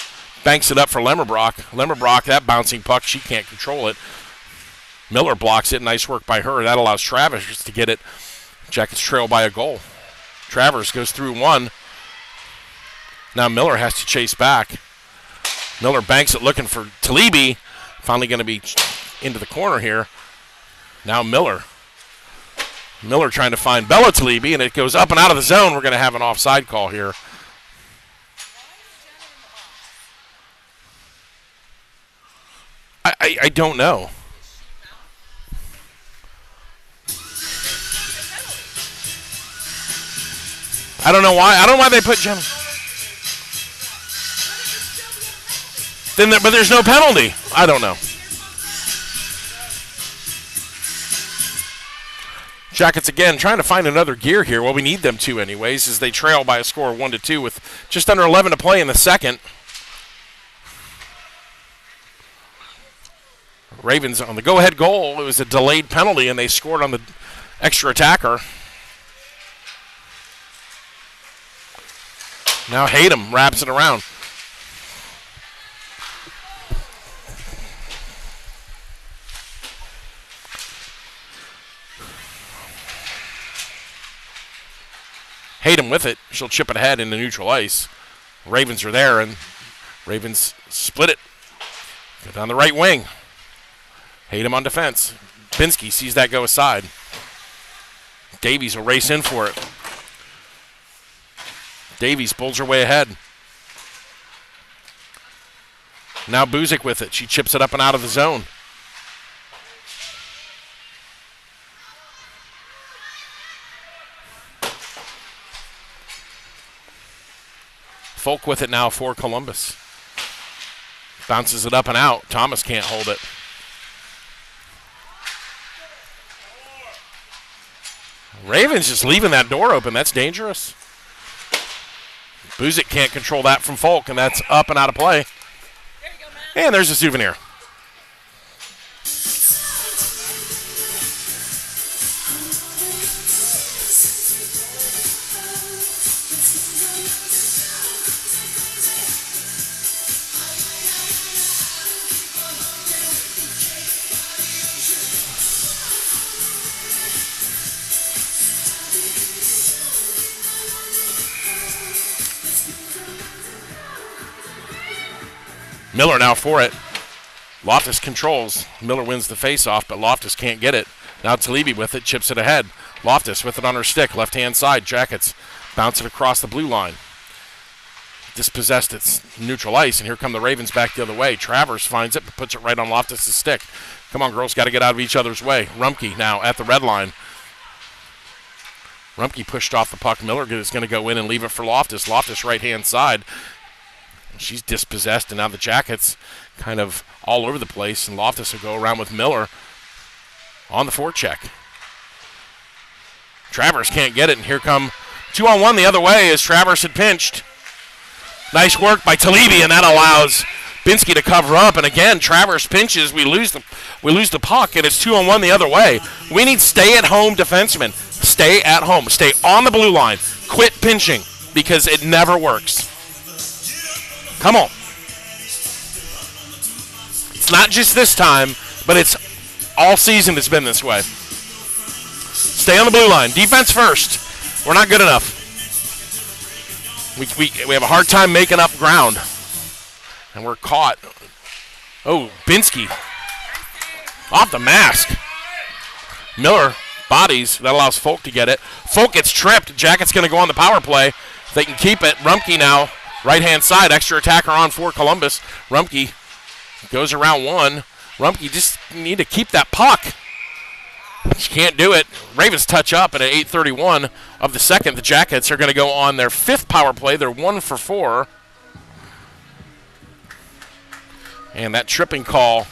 Banks it up for Lemmerbrock. Lemmerbrock, that bouncing puck, she can't control it. Miller blocks it. Nice work by her. That allows Travers to get it. Jackets trail by a goal. Travers goes through one. Now Miller has to chase back. Miller banks it looking for Talibi. Finally going to be into the corner here. Now Miller. Miller trying to find Bella Talibi, and it goes up and out of the zone. We're going to have an offside call here. I don't know. I don't know why. I don't know why they put Jenna. But there's no penalty. I don't know. Jackets again trying to find another gear here. Well, we need them to anyways, as they trail by a score of 1-2 with just under 11 to play in the second. Ravens on the go-ahead goal. It was a delayed penalty, and they scored on the extra attacker. Now Hayden wraps it around. Hayden with it. She'll chip it ahead into neutral ice. Ravens are there, and Ravens split it. Go down the right wing. Hayden on defense. Binsky sees that go aside. Davies will race in for it. Davies pulls her way ahead. Now Buzik with it. She chips it up and out of the zone. Folk with it now for Columbus. Bounces it up and out. Thomas can't hold it. Ravens just leaving that door open. That's dangerous. Buzik can't control that from Folk, and that's up and out of play. And there's a souvenir. Miller now for it. Loftus controls. Miller wins the faceoff, but Loftus can't get it. Now Talibi with it, chips it ahead. Loftus with it on her stick, left-hand side. Jackets bounce it across the blue line. Dispossessed its neutral ice, and here come the Ravens back the other way. Travers finds it, but puts it right on Loftus' stick. Come on, girls, got to get out of each other's way. Rumpke now at the red line. Rumpke pushed off the puck. Miller is going to go in and leave it for Loftus. Loftus right-hand side. She's dispossessed, and now the Jackets kind of all over the place, and Loftus will go around with Miller on the forecheck. Travers can't get it, and here come 2-on-1 the other way as Travers had pinched. Nice work by Talibi, and that allows Binsky to cover up, and again, Travers pinches. We lose the puck, and it's 2-on-1 the other way. We need stay-at-home defensemen. Stay at home. Stay on the blue line. Quit pinching, because it never works. Come on. It's not just this time, but it's all season it's been this way. Stay on the blue line. Defense first. We're not good enough. We have a hard time making up ground. And we're caught. Oh, Binsky. Off the mask. Miller bodies. That allows Folk to get it. Folk gets tripped. Jacket's going to go on the power play. If they can keep it. Rumpke now. Right-hand side, extra attacker on for Columbus. Rumpke goes around one. Rumpke just need to keep that puck. She can't do it. Ravens touch up, and at 8:31 of the second, the Jackets are going to go on their fifth power play. They're 1 for 4. And that tripping call,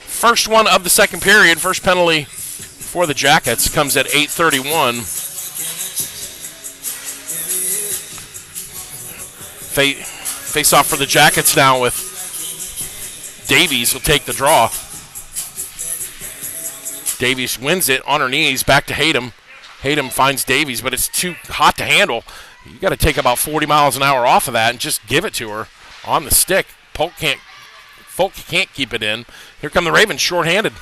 first one of the second period, first penalty for the Jackets, comes at 8:31. Face off for the Jackets now with Davies will take the draw. Davies wins it on her knees, back to Hayden. Hayden finds Davies, but it's too hot to handle. You got to take about 40 miles an hour off of that and just give it to her on the stick. Folk can't keep it in. Here come the Ravens, shorthanded.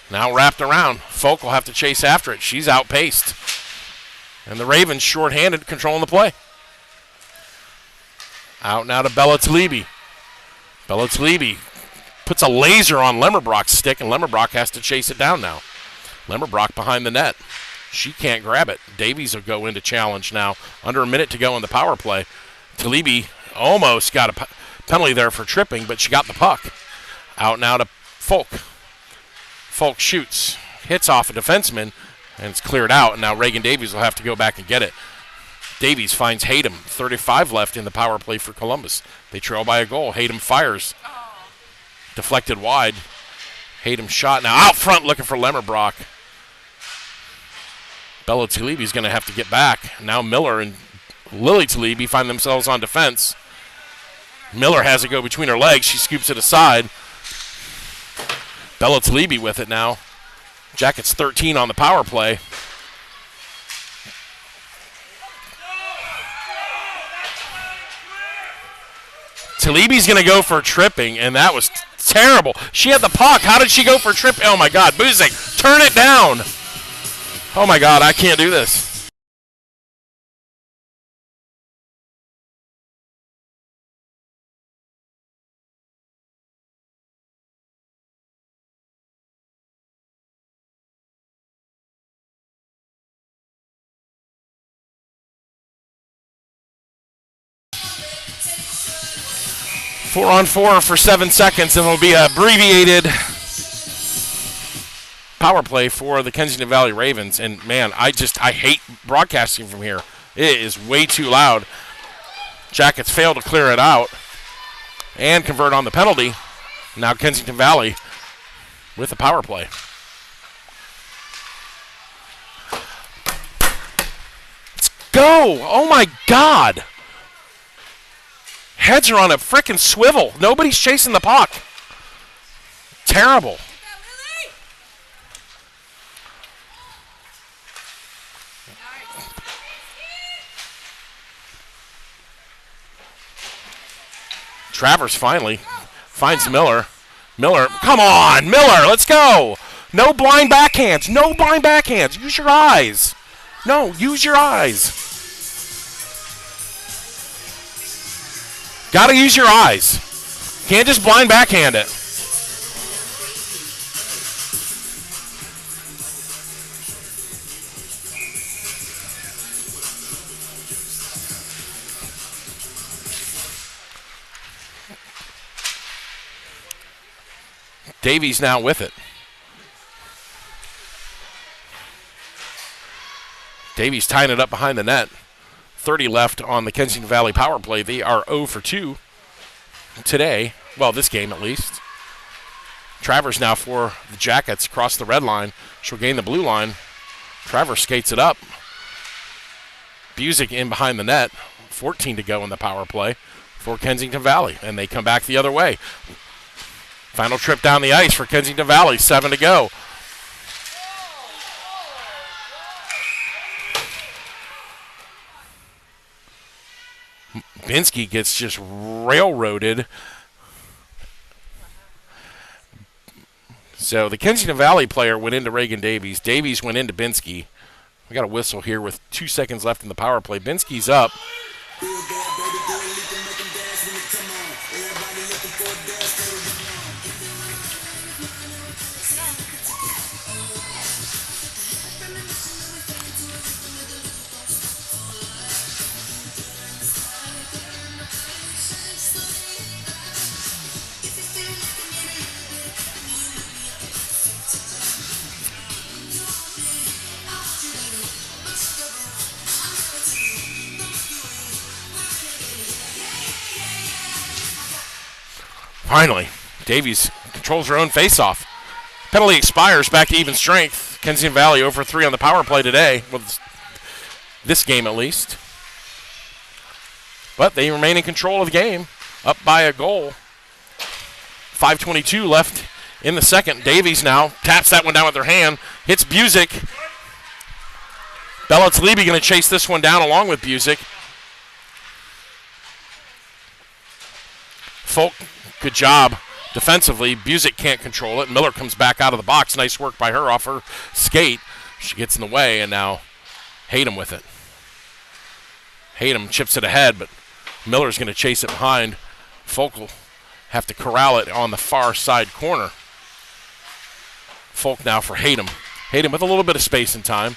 Now wrapped around. Folk will have to chase after it. She's outpaced. And the Ravens shorthanded, controlling the play. Out now to Bella Talibi. Bella Talibi puts a laser on Lemmerbrock's stick, and Lemmerbrock has to chase it down now. Lemmerbrock behind the net. She can't grab it. Davies will go into challenge now. Under a minute to go in the power play. Talibi almost got a penalty there for tripping, but she got the puck. Out now to Folk. Folk shoots, hits off a defenseman, and it's cleared out. And now Reagan Davies will have to go back and get it. Davies finds Hayden. 35 left in the power play for Columbus. They trail by a goal. Hayden fires. Deflected wide. Hayden shot now out front looking for Lemmerbrock. Bella Talibi's going to have to get back. Now Miller and Lily Talibi find themselves on defense. Miller has it go between her legs. She scoops it aside. Bella Talibi with it now. Jackets 13 on the power play. Talibi's going to go for tripping, and that was terrible. She had the puck. How did she go for tripping? Oh, my God. Buzik, turn it down. Oh, my God. I can't do this. Four on four for 7 seconds, and it'll be an abbreviated power play for the Kensington Valley Ravens. And, man, I hate broadcasting from here. It is way too loud. Jackets fail to clear it out and convert on the penalty. Now Kensington Valley with the power play. Let's go! Oh, my God! Heads are on a frickin' swivel. Nobody's chasing the puck. Terrible. Travers finally finds Miller. Miller, come on, Miller, let's go. No blind backhands. No blind backhands. Use your eyes. No, use your eyes. Got to use your eyes. Can't just blind backhand it. Davies now with it. Davies tying it up behind the net. 30 left on the Kensington Valley power play. They are 0 for 2 today. Well, this game at least. Travers now for the Jackets across the red line. She'll gain the blue line. Travers skates it up. Buzik in behind the net. 14 to go in the power play for Kensington Valley. And they come back the other way. Final trip down the ice for Kensington Valley. 7 to go. Binsky gets just railroaded. So the Kensington Valley player went into Reagan Davies. Davies went into Binsky. We got a whistle here with 2 seconds left in the power play. Binsky's up. Finally, Davies controls her own faceoff. Penalty expires, back to even strength. Kensington Valley over 3 on the power play today, with this game at least. But they remain in control of the game, up by a goal. 5:22 left in the second. Davies now taps that one down with her hand. Hits Busick. Bella Talibi going to chase this one down along with Busick. Folk, good job defensively. Busick can't control it. Miller comes back out of the box. Nice work by her off her skate. She gets in the way, and now Hayden with it. Hayden chips it ahead, but Miller's going to chase it behind. Folk will have to corral it on the far side corner. Folk now for Hayden. Hayden with a little bit of space and time.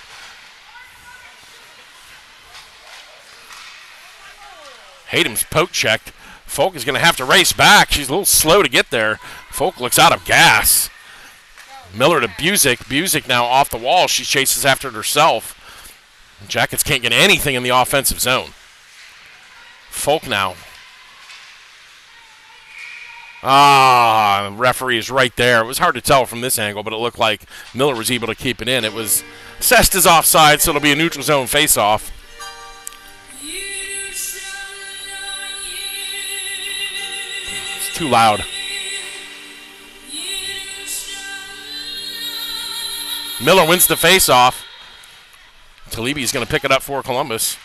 Hayden's poke checked. Folk is going to have to race back. She's a little slow to get there. Folk looks out of gas. Miller to Busick. Busick now off the wall. She chases after it herself. Jackets can't get anything in the offensive zone. Folk now. The referee is right there. It was hard to tell from this angle, but it looked like Miller was able to keep it in. It was assessed as offside, so it'll be a neutral zone face-off. It's too loud. Miller wins the face-off. Talibi is going to pick it up for Columbus.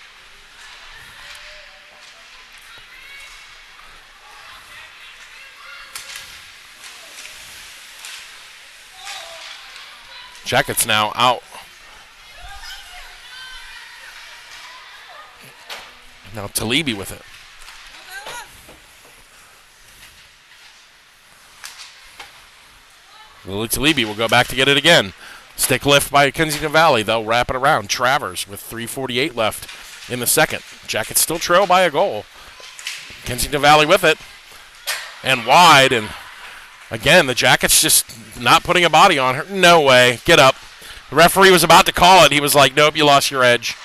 Jackets now out. Now Talibi with it. Lily Talibi will go back to get it again. Stick lift by Kensington Valley. They'll wrap it around. Travers with 3:48 left in the second. Jackets still trail by a goal. Kensington Valley with it. And wide. And again, the Jackets just not putting a body on her. No way. Get up. The referee was about to call it. He was like, nope, you lost your edge.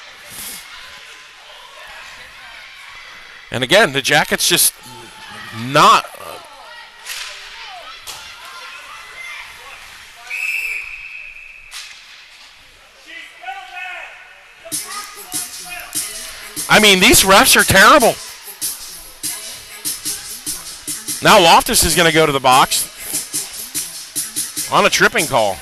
And again, the Jackets just not... I mean, these refs are terrible. Now Loftus is going to go to the box on a tripping call.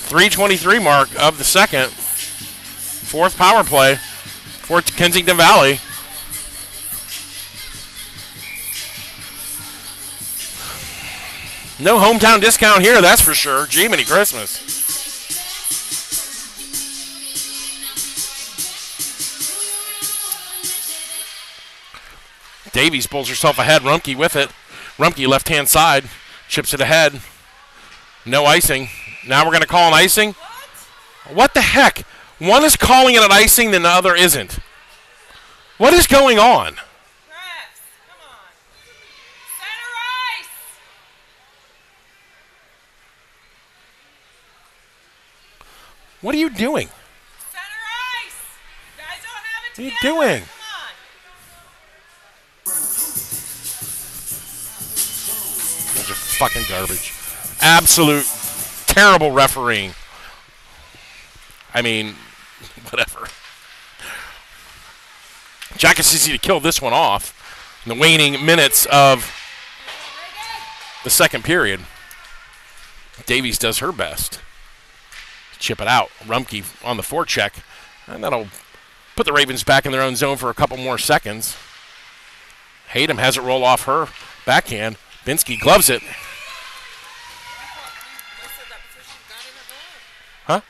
3:23 mark of the second. Fourth power play for Kensington Valley. No hometown discount here, that's for sure. Jiminy Christmas. Davies pulls herself ahead. Rumpke with it. Rumpke left-hand side. Chips it ahead. No icing. Now we're going to call an icing? What the heck? One is calling it an icing, then the other isn't. What is going on? Refs, come on. Center ice. What are you doing? Center ice. You guys don't have it What are you together. doing? Come on. Those are fucking garbage. Absolute terrible refereeing. I mean, whatever. Jackets easy to kill this one off in the waning minutes of the second period. Davies does her best. Chip it out. Rumpke on the forecheck. And that'll put the Ravens back in their own zone for a couple more seconds. Hayden has it roll off her backhand. Binsky gloves it. Huh?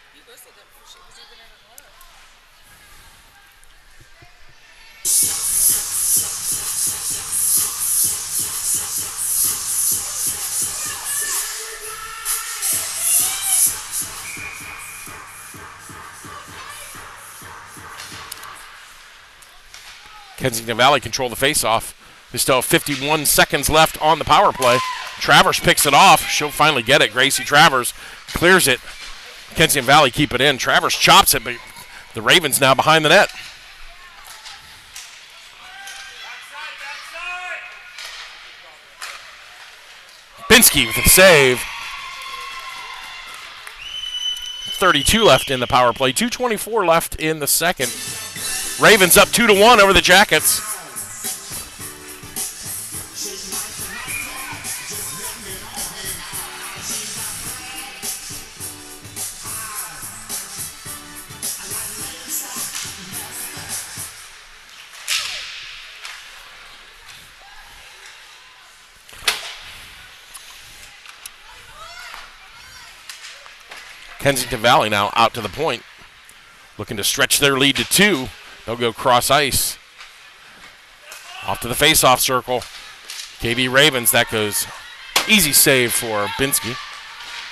Kensington Valley control the faceoff. There's still 51 seconds left on the power play. Travers picks it off. She'll finally get it. Gracie Travers clears it. Kensington Valley keep it in. Travers chops it, but the Ravens now behind the net. Binsky with the save. 32 left in the power play. 2:24 left in the second. Ravens up 2-1 over the Jackets. Kensington Valley now out to the point, looking to stretch their lead to 2. They'll go cross ice. Off to the face-off circle. KV Ravens, that goes easy save for Binsky.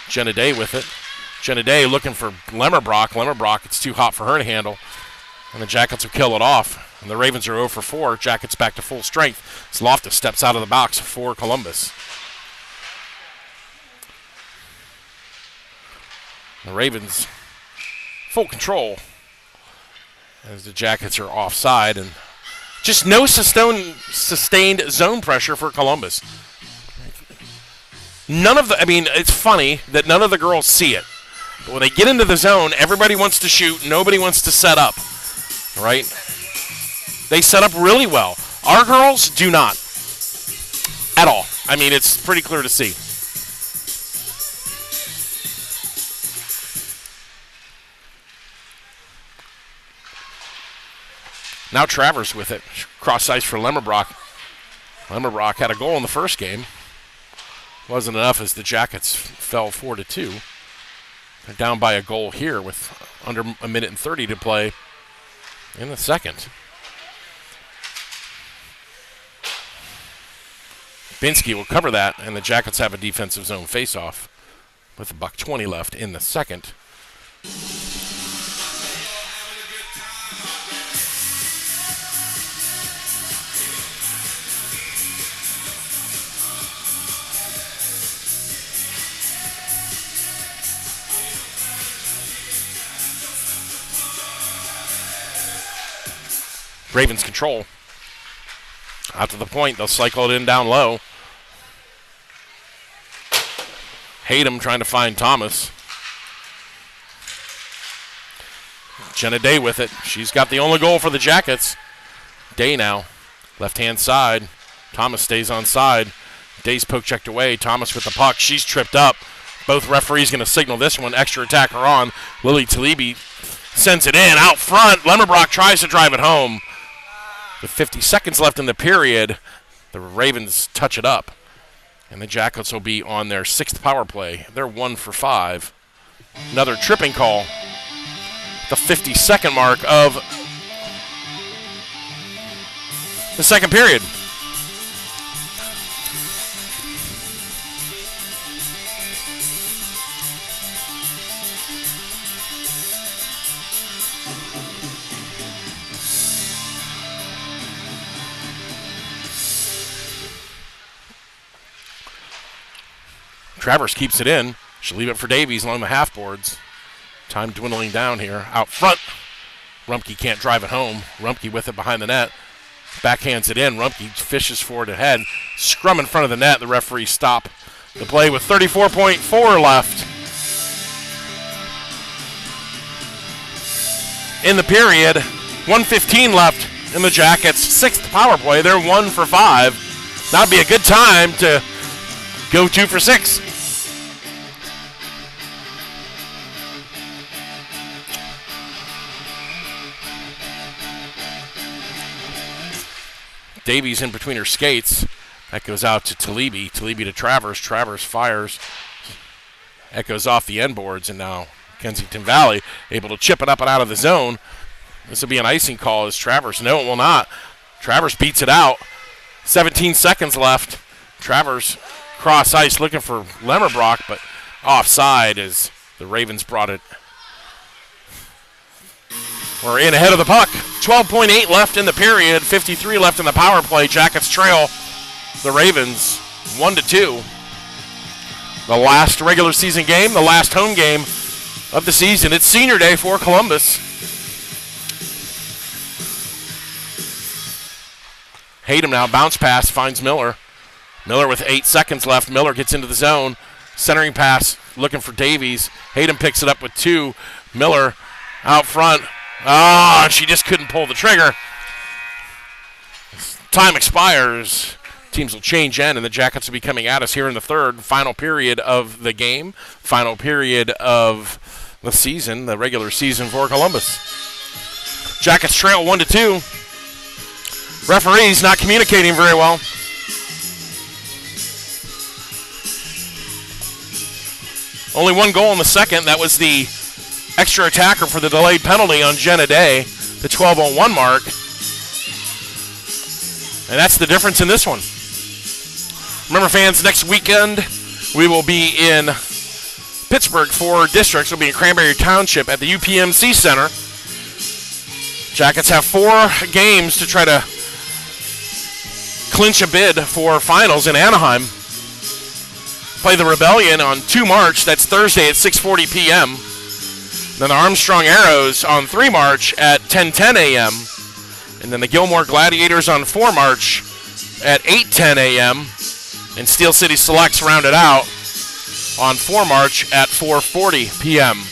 Jenna Day with it. Jenna Day looking for Lemmerbrock. Lemmerbrock, it's too hot for her to handle. And the Jackets will kill it off. And the Ravens are 0 for 4. Jackets back to full strength. As Loftus steps out of the box for Columbus. The Ravens full control as the Jackets are offside, and just no sustained zone pressure for Columbus. It's funny that none of the girls see it. But when they get into the zone, everybody wants to shoot, nobody wants to set up, right? They set up really well. Our girls do not at all. It's pretty clear to see. Now Travers with it. Cross ice for Lemmerbrock. Lemmerbrock had a goal in the first game. Wasn't enough as the Jackets fell 4-2. They're down by a goal here with under 1:30 to play in the second. Binsky will cover that, and the Jackets have a defensive zone faceoff with $1:20 left in the second. Ravens control. Out to the point. They'll cycle it in down low. Hayden trying to find Thomas. Jenna Day with it. She's got the only goal for the Jackets. Day now. Left-hand side. Thomas stays on side. Day's poke checked away. Thomas with the puck. She's tripped up. Both referees going to signal this one. Extra attacker on. Lily Talibi sends it in. Out front. Lemmerbrock tries to drive it home. With 50 seconds left in the period, the Ravens touch it up. And the Jackets will be on their 6th power play. They're 1 for 5. Another tripping call. The 50-second mark of the second period. Travers keeps it in. She'll leave it for Davies along the half boards. Time dwindling down here. Out front. Rumpke can't drive it home. Rumpke with it behind the net. Backhands it in. Rumpke fishes for it ahead. Scrum in front of the net. The referees stop the play with 34.4 left in the period. 1:15 left in the Jackets' 6th power play. They're 1 for 5. That'd be a good time to go 2 for 6. Davies in between her skates. That goes out to Talibi. Talibi to Travers. Travers fires. Echoes off the end boards, and now Kensington Valley able to chip it up and out of the zone. This will be an icing call as Travers. No, it will not. Travers beats it out. 17 seconds left. Travers cross ice looking for Lemmerbrock, but offside as the Ravens brought it. We're in ahead of the puck. 12.8 left in the period. 53 left in the power play. Jackets trail the Ravens 1-2. The last regular season game, the last home game of the season. It's senior day for Columbus. Hayden now, bounce pass, finds Miller. Miller with 8 seconds left. Miller gets into the zone. Centering pass, looking for Davies. Hayden picks it up with 2. Miller out front. She just couldn't pull the trigger. Time expires. Teams will change end, and the Jackets will be coming at us here in the third. Final period of the game. Final period of the season, the regular season for Columbus. Jackets trail 1-2. Referees not communicating very well. Only one goal in the second. That was the extra attacker for the delayed penalty on Jenna Day, the 12:01 mark. And that's the difference in this one. Remember, fans, next weekend we will be in Pittsburgh for districts. We'll be in Cranberry Township at the UPMC Center. Jackets have 4 games to try to clinch a bid for finals in Anaheim. Play the Rebellion on 2 March. That's Thursday at 6:40 p.m. Then the Armstrong Arrows on 3 March at 10:10 a.m. And then the Gilmore Gladiators on 4 March at 8:10 a.m. And Steel City Selects rounded out on 4 March at 4:40 p.m.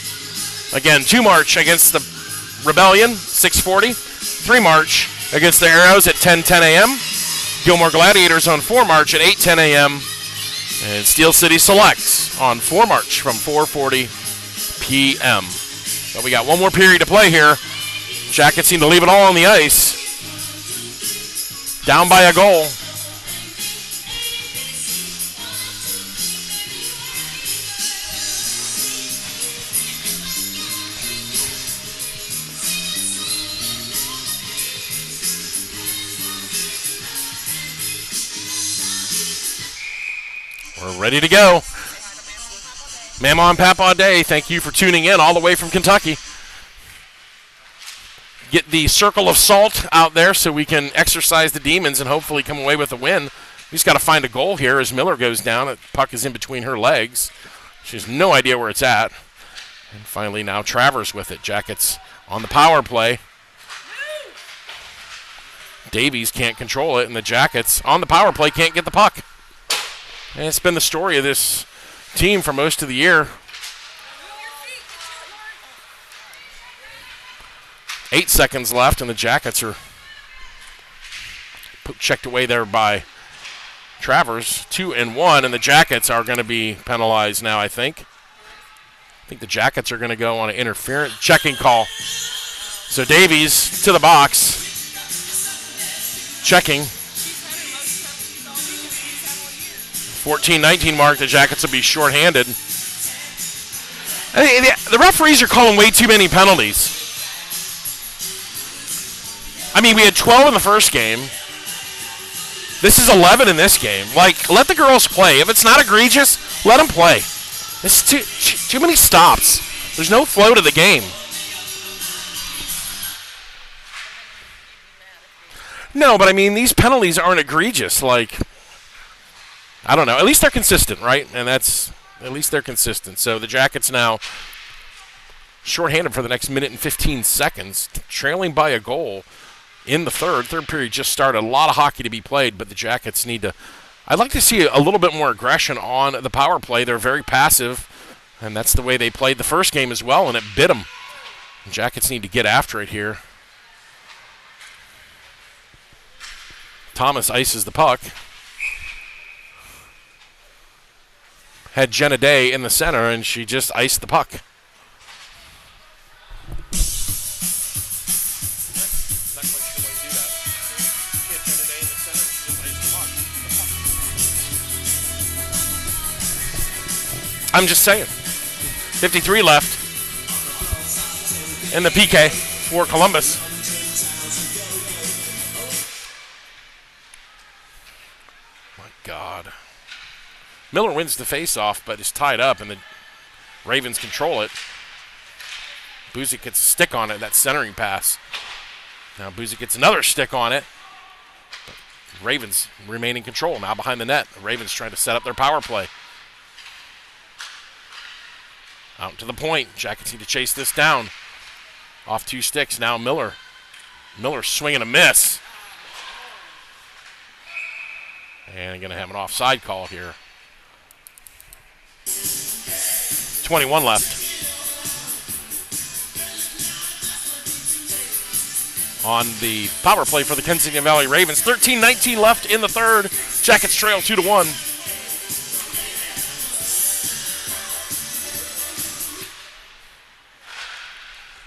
Again, 2 March against the Rebellion, 6:40. 3 March against the Arrows at 10:10 a.m. Gilmore Gladiators on 4 March at 8:10 a.m. And Steel City Selects on 4 March from 4:40 p.m. But we got one more period to play here. Jackets seem to leave it all on the ice. Down by a goal. We're ready to go. Mama and Papa Day, thank you for tuning in all the way from Kentucky. Get the circle of salt out there so we can exercise the demons and hopefully come away with a win. We just got to find a goal here as Miller goes down. The puck is in between her legs. She has no idea where it's at. And finally now Travers with it. Jackets on the power play. Davies can't control it, and the Jackets on the power play can't get the puck. And it's been the story of this team for most of the year. 8 seconds left, and the Jackets are checked away there by Travers. 2-1, and the Jackets are going to be penalized now, I think. I think the Jackets are going to go on an interference checking call. So Davies to the box. Checking. 14-19 mark, the Jackets will be shorthanded. The referees are calling way too many penalties. I mean, we had 12 in the first game. This is 11 in this game. Like, let the girls play. If it's not egregious, let them play. It's too many stops. There's no flow to the game. No, but I mean, these penalties aren't egregious. Like, I don't know. At least they're consistent, right? And at least they're consistent. So the Jackets now shorthanded for the next minute and 15 seconds, trailing by a goal in the third. Third period just started. A lot of hockey to be played, but the Jackets need to. I'd like to see a little bit more aggression on the power play. They're very passive, and that's the way they played the first game as well, and it bit them. The Jackets need to get after it here. Thomas ices the puck. Had Jenna Day in the center, and she just iced the puck. I'm just saying. 53 left in the PK for Columbus. My God. Miller wins the faceoff, but is tied up, and the Ravens control it. Buzik gets a stick on it, that centering pass. Now Buzik gets another stick on it. But Ravens remain in control now behind the net. The Ravens trying to set up their power play. Out to the point. Jackets need to chase this down. Off 2 sticks. Now Miller. Miller swinging a miss. And going to have an offside call here. 21 left. On the power play for the Kensington Valley Ravens. 13-19 left in the third. Jackets trail 2-1.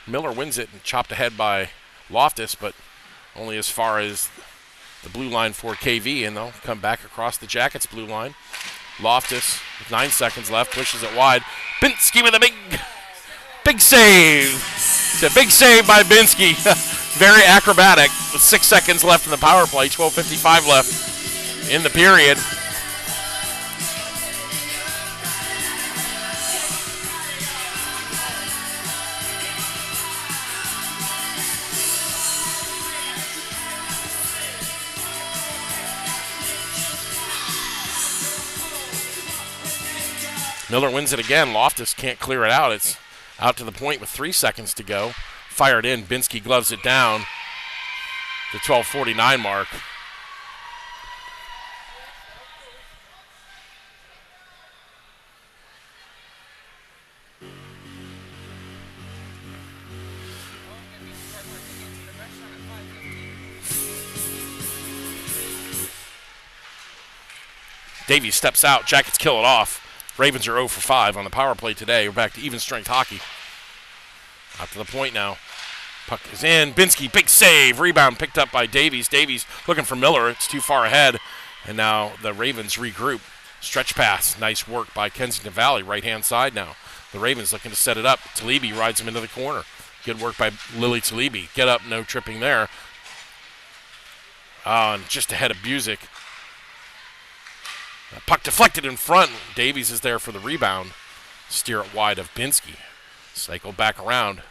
Miller wins it and chopped ahead by Loftus, but only as far as the blue line for KV, and they'll come back across the Jackets' blue line. Loftus, with 9 seconds left, pushes it wide. Binsky with a big save. It's a big save by Binsky. Very acrobatic with 6 seconds left in the power play, 12:55 left in the period. Miller wins it again. Loftus can't clear it out. It's out to the point with 3 seconds to go. Fired in. Binsky gloves it down. The 12:49 mark. Davies steps out. Jackets kill it off. Ravens are 0 for 5 on the power play today. We're back to even strength hockey. Out to the point now. Puck is in. Binsky, big save. Rebound picked up by Davies. Davies looking for Miller. It's too far ahead. And now the Ravens regroup. Stretch pass. Nice work by Kensington Valley. Right-hand side now. The Ravens looking to set it up. Talibi rides him into the corner. Good work by Lily Talibi. Get up. No tripping there. And just ahead of Busick. Puck deflected in front. Davies is there for the rebound. Steer it wide of Binsky. Cycle back around.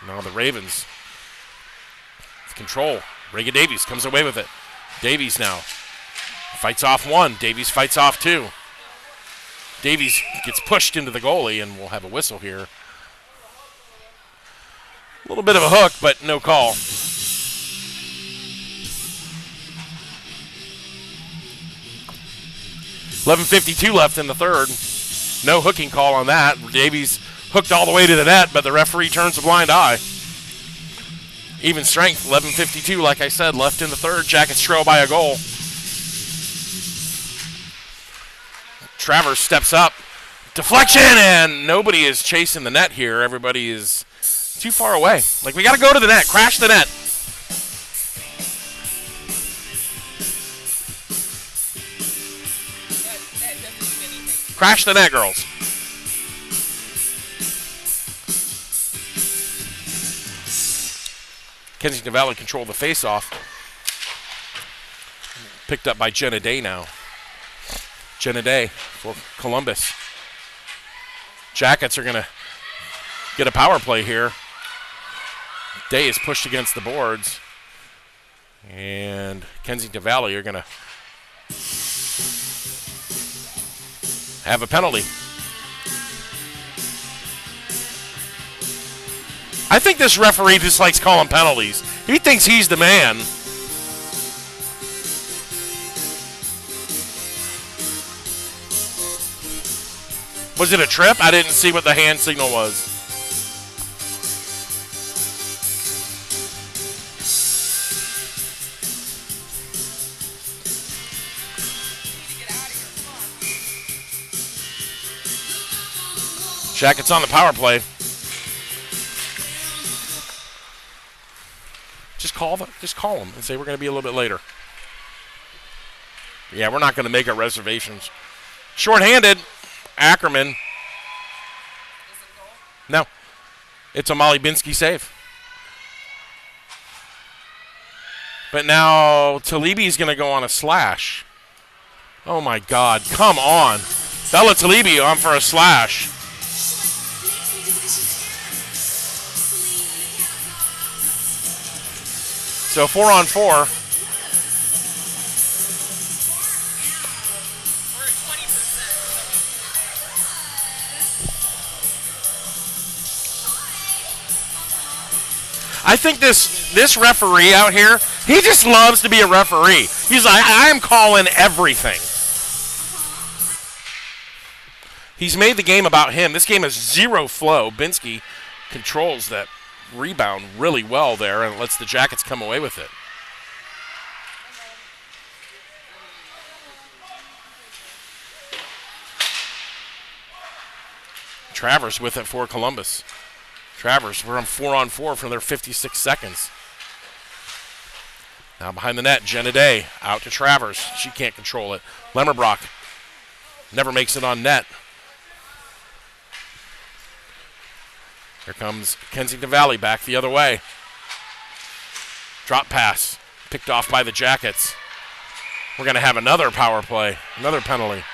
Now the Ravens with control. Reagan Davies comes away with it. Davies now fights off one. Davies fights off two. Davies gets pushed into the goalie, and we'll have a whistle here. A little bit of a hook, but no call. $11:52 left in the third. No hooking call on that. Davies hooked all the way to the net, but the referee turns a blind eye. Even strength, 11:52, like I said, left in the third. Jackets trail by a goal. Travers steps up. Deflection, and nobody is chasing the net here. Everybody is too far away. Like, we got to go to the net. Crash the net. Crash the net, girls. Kensington Valley control the face-off. Picked up by Jenna Day now. Jenna Day for Columbus. Jackets are going to get a power play here. Day is pushed against the boards. And Kensington Valley are going to have a penalty. I think this referee just likes calling penalties. He thinks he's the man. Was it a trip? I didn't see what the hand signal was. Jackets on the power play. Just call them and say we're going to be a little bit later. Yeah, we're not going to make our reservations. Short-handed. Ackerman. No. It's a Molly Binsky save. But now Talibi is going to go on a slash. Oh, my God. Come on. Bella Talibi on for a slash. So 4-on-4. I think this referee out here, he just loves to be a referee. He's like, I'm calling everything. He's made the game about him. This game has zero flow. Binsky controls that rebound really well there and lets the Jackets come away with it. Travers with it for Columbus. Travers, we're on 4-on-4 for their 56 seconds. Now behind the net, Jenna Day out to Travers. She can't control it. Lemmerbrock never makes it on net. Here comes Kensington Valley back the other way. Drop pass picked off by the Jackets. We're going to have another power play, another penalty.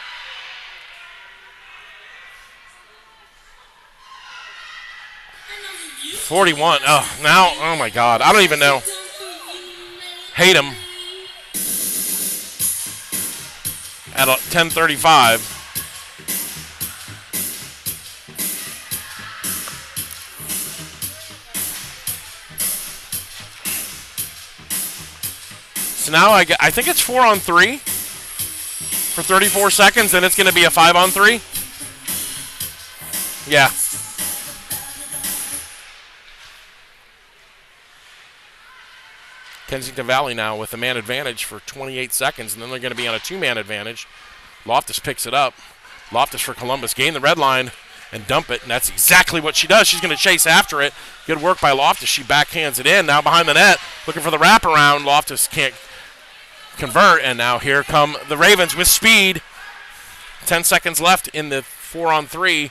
.41. Oh, now, oh my God. I don't even know. Hate him. At 10:35. So now I think it's 4-on-3 for 34 seconds, and it's going to be a 5-on-3. Yeah. Kensington Valley now with a man advantage for 28 seconds, and then they're going to be on a two-man advantage. Loftus picks it up. Loftus for Columbus. Gain the red line and dump it, and that's exactly what she does. She's going to chase after it. Good work by Loftus. She backhands it in. Now behind the net, looking for the wraparound. Loftus can't convert, and now here come the Ravens with speed. 10 seconds left in the 4-on-3.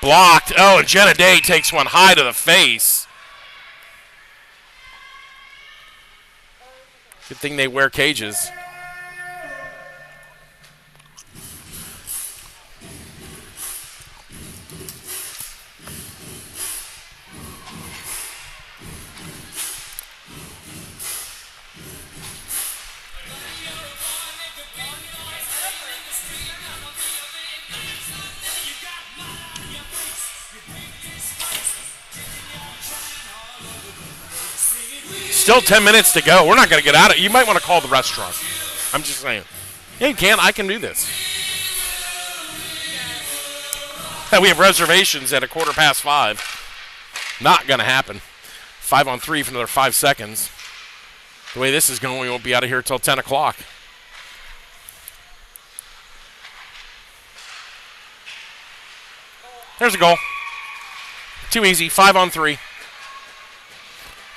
Blocked. Oh, and Jenna Day takes one high to the face. Good thing they wear cages. Still 10 minutes to go. We're not going to get out of it. You might want to call the restaurant. I'm just saying. Yeah, you can. I can do this. We have reservations at 5:15. Not going to happen. 5-on-3 for another 5 seconds. The way this is going, we won't be out of here until 10 o'clock. There's a goal. Too easy. 5-on-3.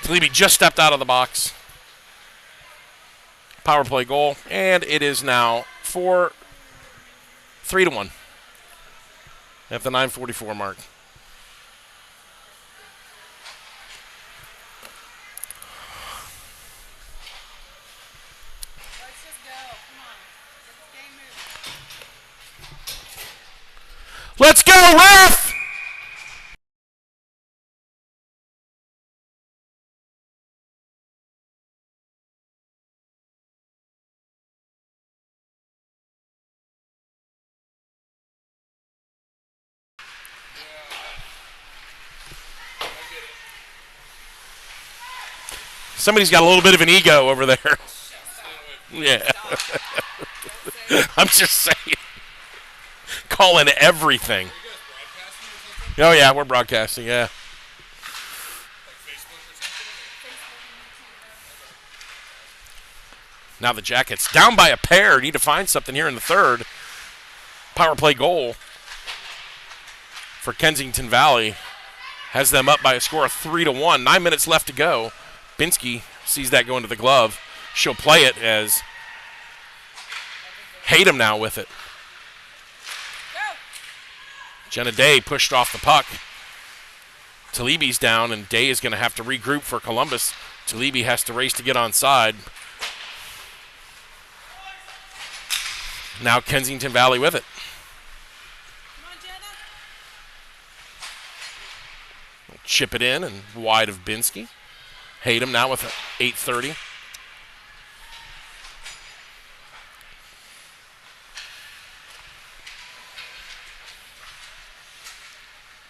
Talibi just stepped out of the box. Power play goal, and it is now 3-1 at the 9:44 mark. Let's just go. Come on. Get this game moving. Let's go, ref! Somebody's got a little bit of an ego over there. Yeah. I'm just saying. Calling everything. Oh, yeah, we're broadcasting, yeah. Now the Jackets down by a pair. Need to find something here in the third. Power play goal for Kensington Valley. Has them up by a score of 3-1. 9 minutes left to go. Binsky sees that go into the glove. She'll play it as Hayden now with it. Go. Jenna Day pushed off the puck. Talibi's down, and Day is going to have to regroup for Columbus. Talibi has to race to get onside. Now Kensington Valley with it. Come on, Jenna. Chip it in and wide of Binsky. Hayden now with 8:30.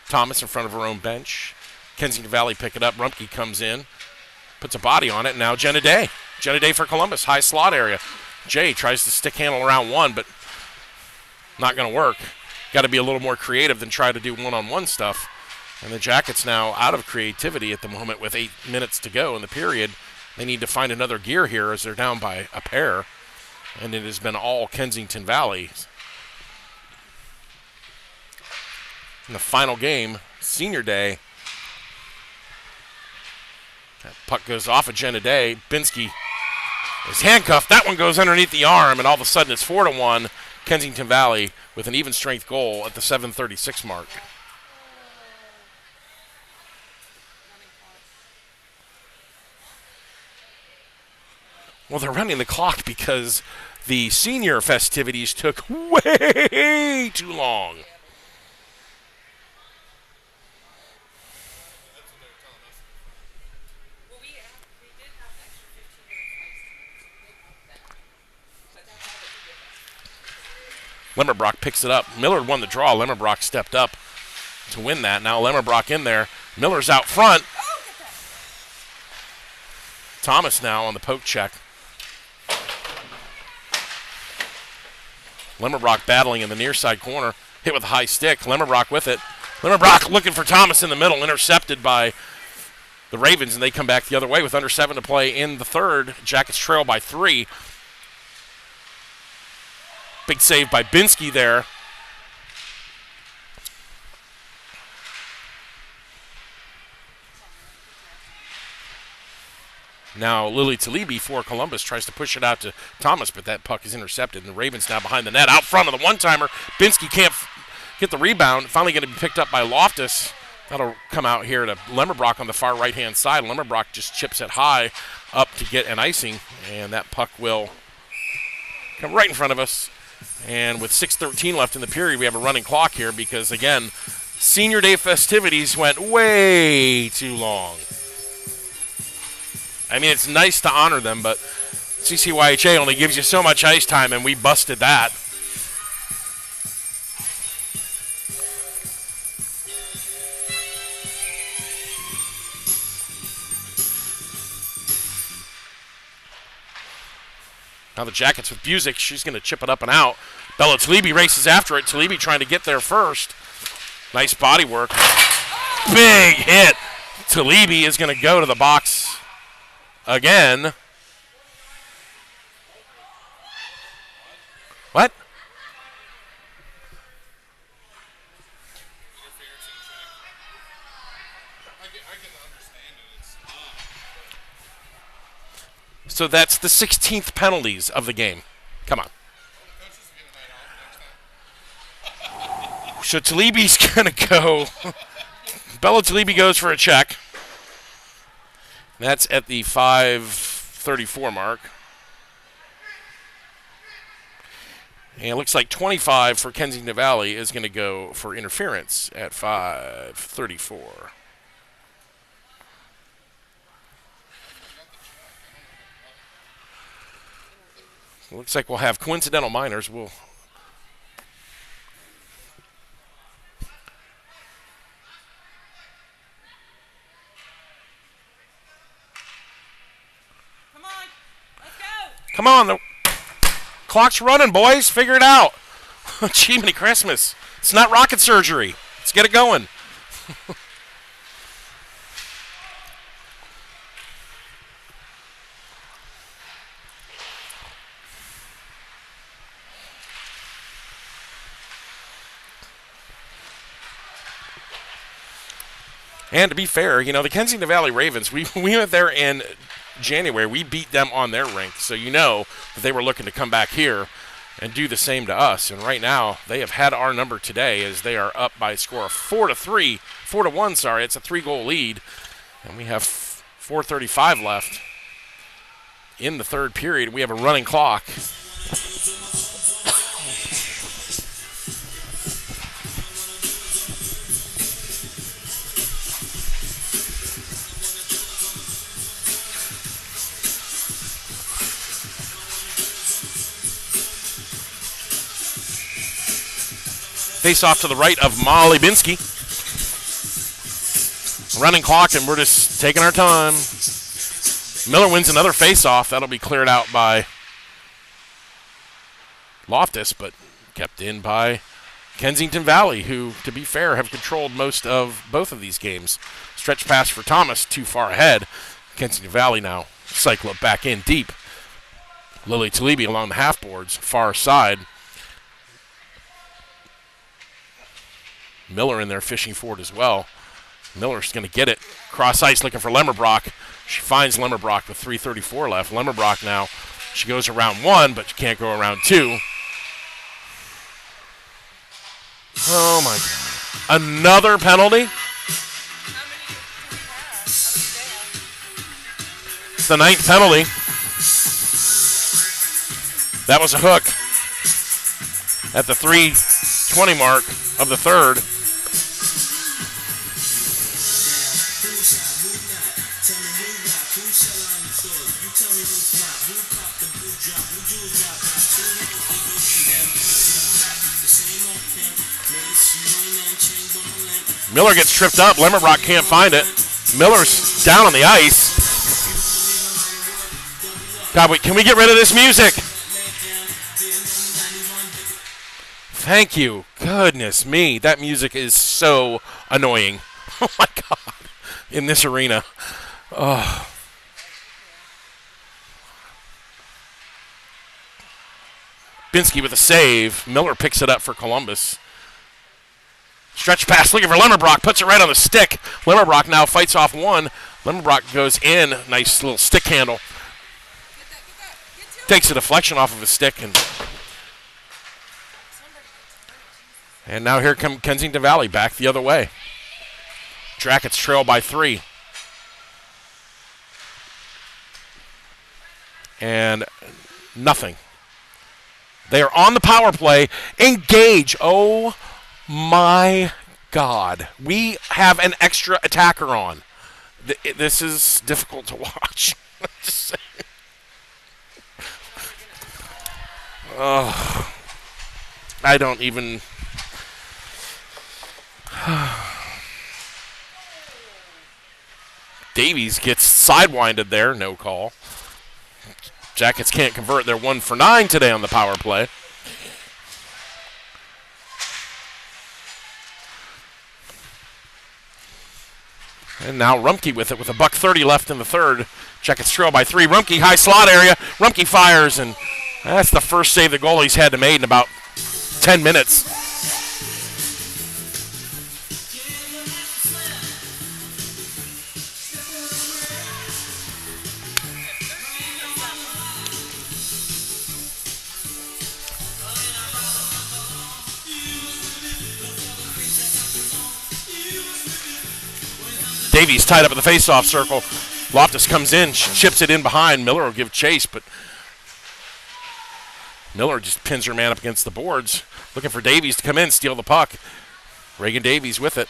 Thomas in front of her own bench. Kensington Valley pick it up. Rumpke comes in, puts a body on it. Now Jenna Day. Jenna Day for Columbus, high slot area. Jay tries to stick handle around one, but not going to work. Got to be a little more creative than try to do one-on-one stuff. And the Jackets now out of creativity at the moment with 8 minutes to go in the period. They need to find another gear here as they're down by a pair. And it has been all Kensington Valley. In the final game, Senior Day That puck goes off of Jenna Day. Binsky is handcuffed. That one goes underneath the arm, and all of a sudden it's 4-1. Kensington Valley with an even strength goal at the 7:36 mark. Well, they're running the clock because the senior festivities took way too long. Lemmerbrock picks it up. Miller won the draw. Lemmerbrock stepped up to win that. Now Lemmerbrock in there. Miller's out front. Thomas now on the poke check. Lemmerbrock battling in the near side corner. Hit with a high stick. Lemmerbrock with it. Lemmerbrock looking for Thomas in the middle. Intercepted by the Ravens, and they come back the other way with under 7 to play in the third. Jackets trail by 3. Big save by Binsky there. Now Lily Talibi for Columbus tries to push it out to Thomas, but that puck is intercepted, and the Ravens now behind the net. Out front of the one-timer. Binsky can't get the rebound. Finally going to be picked up by Loftus. That'll come out here to Lemmerbrock on the far right-hand side. Lemmerbrock just chips it high up to get an icing, and that puck will come right in front of us. And with 6:13 left in the period, we have a running clock here because, again, Senior Day festivities went way too long. I mean, it's nice to honor them, but CCYHA only gives you so much ice time, and we busted that. Now the Jackets with Busick. She's going to chip it up and out. Bella Talibi races after it. Talibi trying to get there first. Nice body work. Big hit. Talibi is going to go to the box again. What? So that's the 16th penalties of the game. Come on. So Talibi's going to go. Bella Talibi goes for a check. That's at the 5:34 mark. And it looks like 25 for Kensington Valley is going to go for interference at 5:34. It looks like we'll have coincidental minors. Come on, let's go. Come on, the clock's running, boys. Figure it out. Jiminy Christmas. It's not rocket surgery. Let's get it going. And to be fair, you know, the Kensington Valley Ravens, we went there in January. We beat them on their rink. So you know that they were looking to come back here and do the same to us. And right now, they have had our number today as they are up by a score of 4-1, sorry. It's a 3-goal lead. And we have 4:35 left in the third period. We have a running clock. Face off to the right of Molly Binsky. Running clock, and we're just taking our time. Miller wins another face-off. That'll be cleared out by Loftus, but kept in by Kensington Valley, who, to be fair, have controlled most of both of these games. Stretch pass for Thomas, too far ahead. Kensington Valley now cycle it back in deep. Lily Talibi along the half boards, far side. Miller in there fishing for it as well. Miller's going to get it. Cross ice looking for Lemmerbrock. She finds Lemmerbrock with 3:34 left. Lemmerbrock now, she goes around 1, but she can't go around 2. Oh, my God. Another penalty? It's the 9th penalty. That was a hook at the 3:20 mark of the 3rd. Miller gets tripped up. Lemmerbrock can't find it. Miller's down on the ice. God, can we get rid of this music? Thank you. Goodness me. That music is so annoying. Oh, my God. In this arena. Oh. Binsky with a save. Miller picks it up for Columbus. Stretch pass looking for Lemmerbrock. Puts it right on the stick. Lemmerbrock now fights off 1. Lemmerbrock goes in. Nice little stick handle. Takes a deflection off of his stick. And now here come Kensington Valley back the other way. Jackets trail by 3. And nothing. They are on the power play. Engage. Oh, my God. We have an extra attacker on. This is difficult to watch. Just saying. Oh, I don't even... Davies gets sidewinded there. No call. Jackets can't convert. They're 1 for 9 today on the power play. And now Rumpke with it with a $1:30 left in the 3rd. Jackets trail by 3. Rumpke, high slot area. Rumpke fires, and that's the first save the goalie's had to make in about 10 minutes. Davies tied up in the face-off circle. Loftus comes in, chips it in behind. Miller will give chase, but Miller just pins her man up against the boards, looking for Davies to come in, steal the puck. Reagan Davies with it.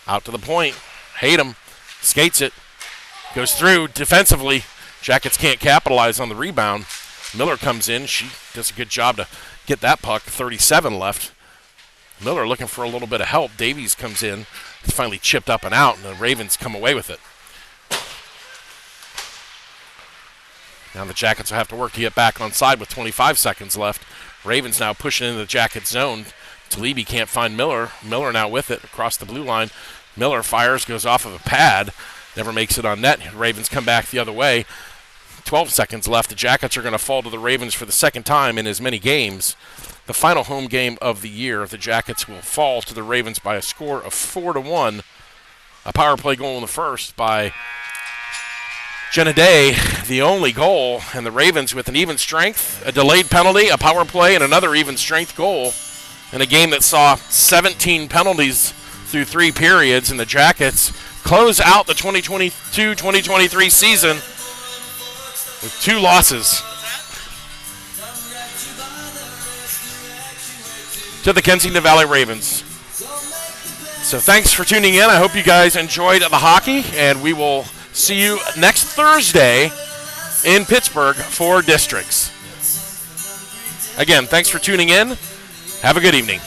Out to the point. Hayden skates it. Goes through defensively. Jackets can't capitalize on the rebound. Miller comes in. She does a good job to get that puck. 37 left. Miller looking for a little bit of help. Davies comes in. It's finally chipped up and out, and the Ravens come away with it. Now the Jackets will have to work to get back on side with 25 seconds left. Ravens now pushing into the Jacket zone. Talibi can't find Miller. Miller now with it across the blue line. Miller fires, goes off of a pad. Never makes it on net. Ravens come back the other way. 12 seconds left. The Jackets are going to fall to the Ravens for the second time in as many games. The final home game of the year, the Jackets will fall to the Ravens by a score of 4-1. A power play goal in the first by Jenna Day, the only goal, and the Ravens with an even strength, a delayed penalty, a power play, and another even strength goal in a game that saw 17 penalties through 3 periods, and the Jackets close out the 2022-2023 season with 2 losses to the Kensington Valley Ravens. So thanks for tuning in. I hope you guys enjoyed the hockey, and we will see you next Thursday in Pittsburgh for districts. Again, thanks for tuning in. Have a good evening.